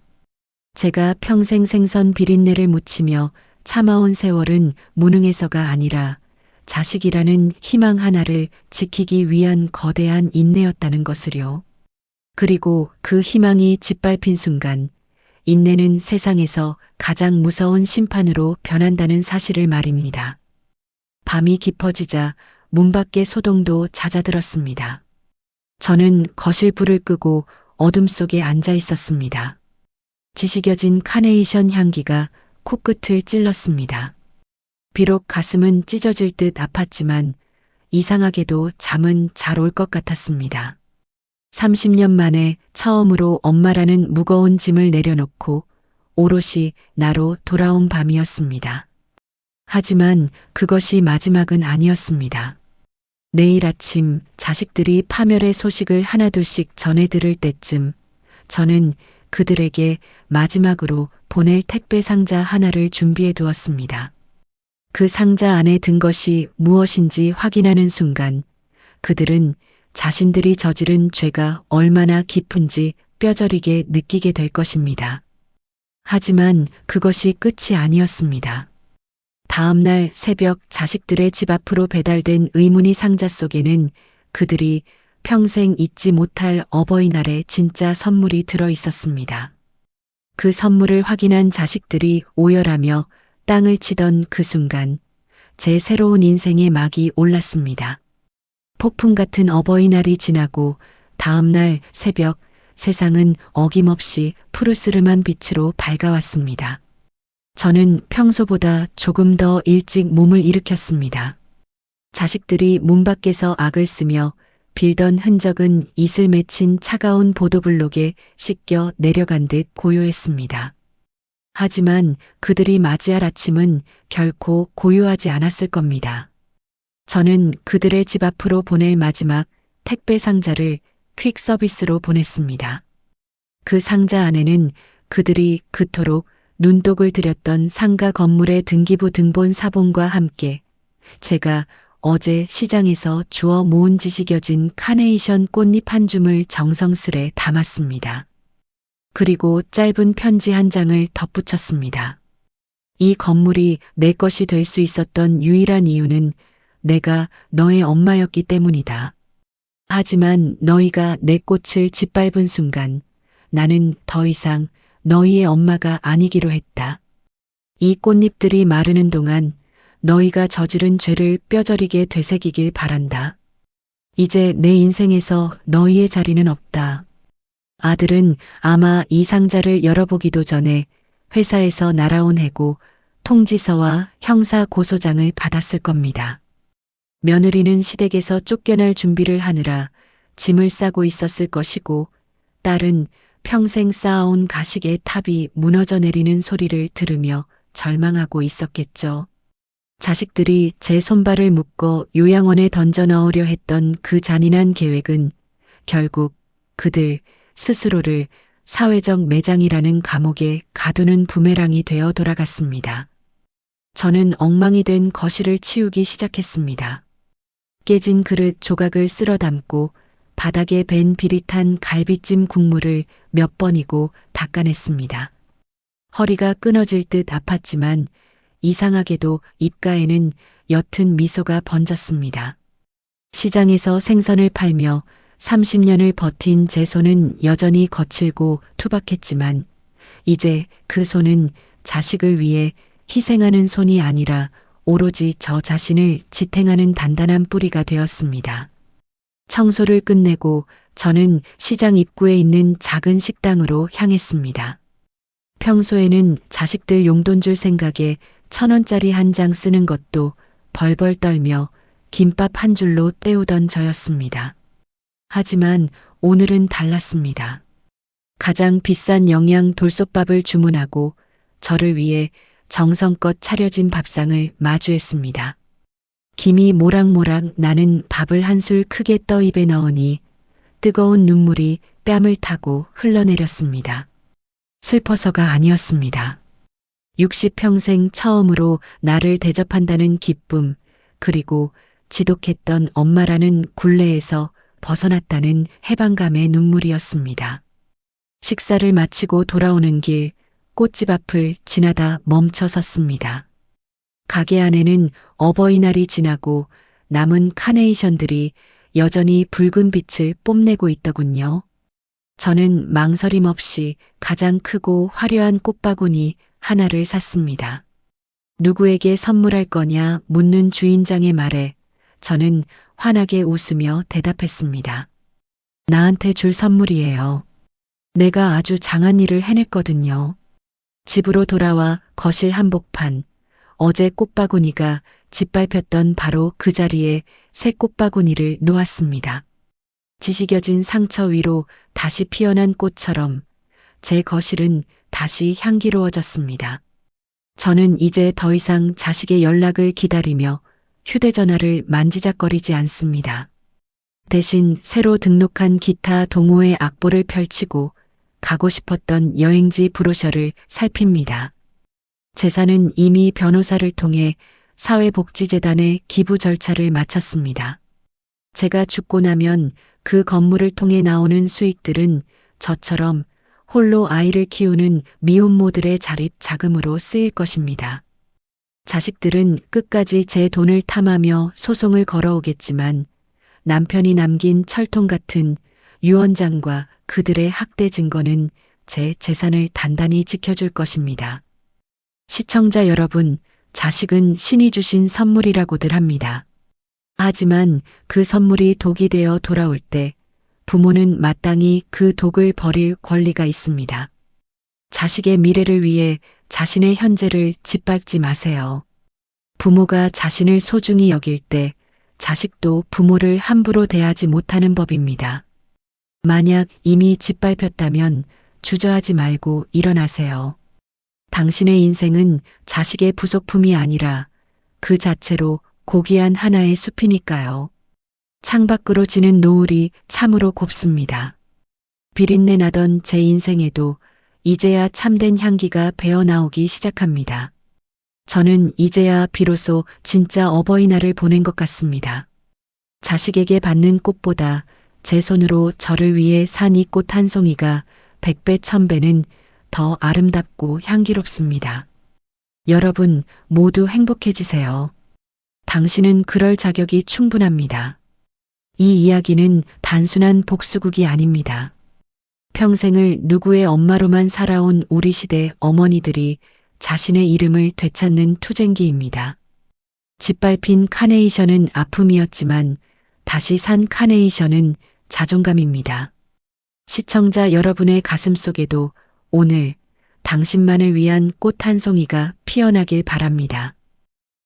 제가 평생 생선 비린내를 묻히며 참아온 세월은 무능해서가 아니라 자식이라는 희망 하나를 지키기 위한 거대한 인내였다는 것을요. 그리고 그 희망이 짓밟힌 순간 인내는 세상에서 가장 무서운 심판으로 변한다는 사실을 말입니다. 밤이 깊어지자 문 밖의 소동도 잦아들었습니다. 저는 거실 불을 끄고 어둠 속에 앉아 있었습니다. 지식여진 카네이션 향기가 코끝을 찔렀습니다. 비록 가슴은 찢어질 듯 아팠지만 이상하게도 잠은 잘 올 것 같았습니다. 30년 만에 처음으로 엄마라는 무거운 짐을 내려놓고 오롯이 나로 돌아온 밤이었습니다. 하지만 그것이 마지막은 아니었습니다. 내일 아침 자식들이 파멸의 소식을 하나둘씩 전해 들을 때쯤 저는 그들에게 마지막으로 보낼 택배 상자 하나를 준비해 두었습니다. 그 상자 안에 든 것이 무엇인지 확인하는 순간 그들은 자신들이 저지른 죄가 얼마나 깊은지 뼈저리게 느끼게 될 것입니다. 하지만 그것이 끝이 아니었습니다. 다음 날 새벽 자식들의 집 앞으로 배달된 의문의 상자 속에는 그들이 평생 잊지 못할 어버이날의 진짜 선물이 들어 있었습니다. 그 선물을 확인한 자식들이 오열하며 땅을 치던 그 순간 제 새로운 인생의 막이 올랐습니다. 폭풍 같은 어버이날이 지나고 다음 날 새벽 세상은 어김없이 푸르스름한 빛으로 밝아왔습니다. 저는 평소보다 조금 더 일찍 몸을 일으켰습니다. 자식들이 문 밖에서 악을 쓰며 빌던 흔적은 이슬 맺힌 차가운 보도블록에 씻겨 내려간 듯 고요했습니다. 하지만 그들이 맞이할 아침은 결코 고요하지 않았을 겁니다. 저는 그들의 집 앞으로 보낼 마지막 택배 상자를 퀵 서비스로 보냈습니다. 그 상자 안에는 그들이 그토록 눈독을 들였던 상가 건물의 등기부 등본 사본과 함께 제가 어제 시장에서 주워 모은 지식여진 카네이션 꽃잎 한 줌을 정성스레 담았습니다. 그리고 짧은 편지 한 장을 덧붙였습니다. 이 건물이 내 것이 될 수 있었던 유일한 이유는 내가 너의 엄마였기 때문이다. 하지만 너희가 내 꽃을 짓밟은 순간 나는 더 이상 너희의 엄마가 아니기로 했다. 이 꽃잎들이 마르는 동안 너희가 저지른 죄를 뼈저리게 되새기길 바란다. 이제 내 인생에서 너희의 자리는 없다. 아들은 아마 이 상자를 열어보기도 전에 회사에서 날아온 해고, 통지서와 형사 고소장을 받았을 겁니다. 며느리는 시댁에서 쫓겨날 준비를 하느라 짐을 싸고 있었을 것이고, 딸은 평생 쌓아온 가식의 탑이 무너져 내리는 소리를 들으며 절망하고 있었겠죠. 자식들이 제 손발을 묶어 요양원에 던져 넣으려 했던 그 잔인한 계획은 결국 그들 스스로를 사회적 매장이라는 감옥에 가두는 부메랑이 되어 돌아갔습니다. 저는 엉망이 된 거실을 치우기 시작했습니다. 깨진 그릇 조각을 쓸어 담고 바닥에 밴 비릿한 갈비찜 국물을 몇 번이고 닦아냈습니다. 허리가 끊어질 듯 아팠지만 이상하게도 입가에는 옅은 미소가 번졌습니다. 시장에서 생선을 팔며 30년을 버틴 제 손은 여전히 거칠고 투박했지만 이제 그 손은 자식을 위해 희생하는 손이 아니라 오로지 저 자신을 지탱하는 단단한 뿌리가 되었습니다. 청소를 끝내고 저는 시장 입구에 있는 작은 식당으로 향했습니다. 평소에는 자식들 용돈 줄 생각에 1,000원짜리 한 장 쓰는 것도 벌벌 떨며 김밥 한 줄로 때우던 저였습니다. 하지만 오늘은 달랐습니다. 가장 비싼 영양 돌솥밥을 주문하고 저를 위해 정성껏 차려진 밥상을 마주했습니다. 김이 모락모락 나는 밥을 한술 크게 떠 입에 넣으니 뜨거운 눈물이 뺨을 타고 흘러내렸습니다. 슬퍼서가 아니었습니다. 60평생 처음으로 나를 대접한다는 기쁨, 그리고 지독했던 엄마라는 굴레에서 벗어났다는 해방감의 눈물이었습니다. 식사를 마치고 돌아오는 길, 꽃집 앞을 지나다 멈춰 섰습니다. 가게 안에는 어버이날이 지나고 남은 카네이션들이 여전히 붉은 빛을 뽐내고 있더군요. 저는 망설임 없이 가장 크고 화려한 꽃바구니 하나를 샀습니다. 누구에게 선물할 거냐 묻는 주인장의 말에 저는 환하게 웃으며 대답했습니다. 나한테 줄 선물이에요. 내가 아주 장한 일을 해냈거든요. 집으로 돌아와 거실 한복판, 어제 꽃바구니가 짓밟혔던 바로 그 자리에 새 꽃바구니를 놓았습니다. 지지겨진 상처 위로 다시 피어난 꽃처럼 제 거실은 다시 향기로워졌습니다. 저는 이제 더 이상 자식의 연락을 기다리며 휴대전화를 만지작거리지 않습니다. 대신 새로 등록한 기타 동호회 악보를 펼치고 가고 싶었던 여행지 브로셔를 살핍니다. 재산은 이미 변호사를 통해 사회복지재단에 기부 절차를 마쳤습니다. 제가 죽고 나면 그 건물을 통해 나오는 수익들은 저처럼 홀로 아이를 키우는 미혼모들의 자립 자금으로 쓰일 것입니다. 자식들은 끝까지 제 돈을 탐하며 소송을 걸어오겠지만 남편이 남긴 철통 같은 유언장과 그들의 학대 증거는 제 재산을 단단히 지켜줄 것입니다. 시청자 여러분, 자식은 신이 주신 선물이라고들 합니다. 하지만 그 선물이 독이 되어 돌아올 때 부모는 마땅히 그 독을 버릴 권리가 있습니다. 자식의 미래를 위해 자신의 현재를 짓밟지 마세요. 부모가 자신을 소중히 여길 때 자식도 부모를 함부로 대하지 못하는 법입니다. 만약 이미 짓밟혔다면 주저하지 말고 일어나세요. 당신의 인생은 자식의 부속품이 아니라 그 자체로 고귀한 하나의 숲이니까요. 창밖으로 지는 노을이 참으로 곱습니다. 비린내 나던 제 인생에도 이제야 참된 향기가 배어나오기 시작합니다. 저는 이제야 비로소 진짜 어버이날을 보낸 것 같습니다. 자식에게 받는 꽃보다 제 손으로 저를 위해 산 이 꽃 한 송이가 100배, 1000배는 더 아름답고 향기롭습니다. 여러분 모두 행복해지세요. 당신은 그럴 자격이 충분합니다. 이 이야기는 단순한 복수극이 아닙니다. 평생을 누구의 엄마로만 살아온 우리 시대 어머니들이 자신의 이름을 되찾는 투쟁기입니다. 짓밟힌 카네이션은 아픔이었지만 다시 산 카네이션은 자존감입니다. 시청자 여러분의 가슴 속에도 오늘 당신만을 위한 꽃 한 송이가 피어나길 바랍니다.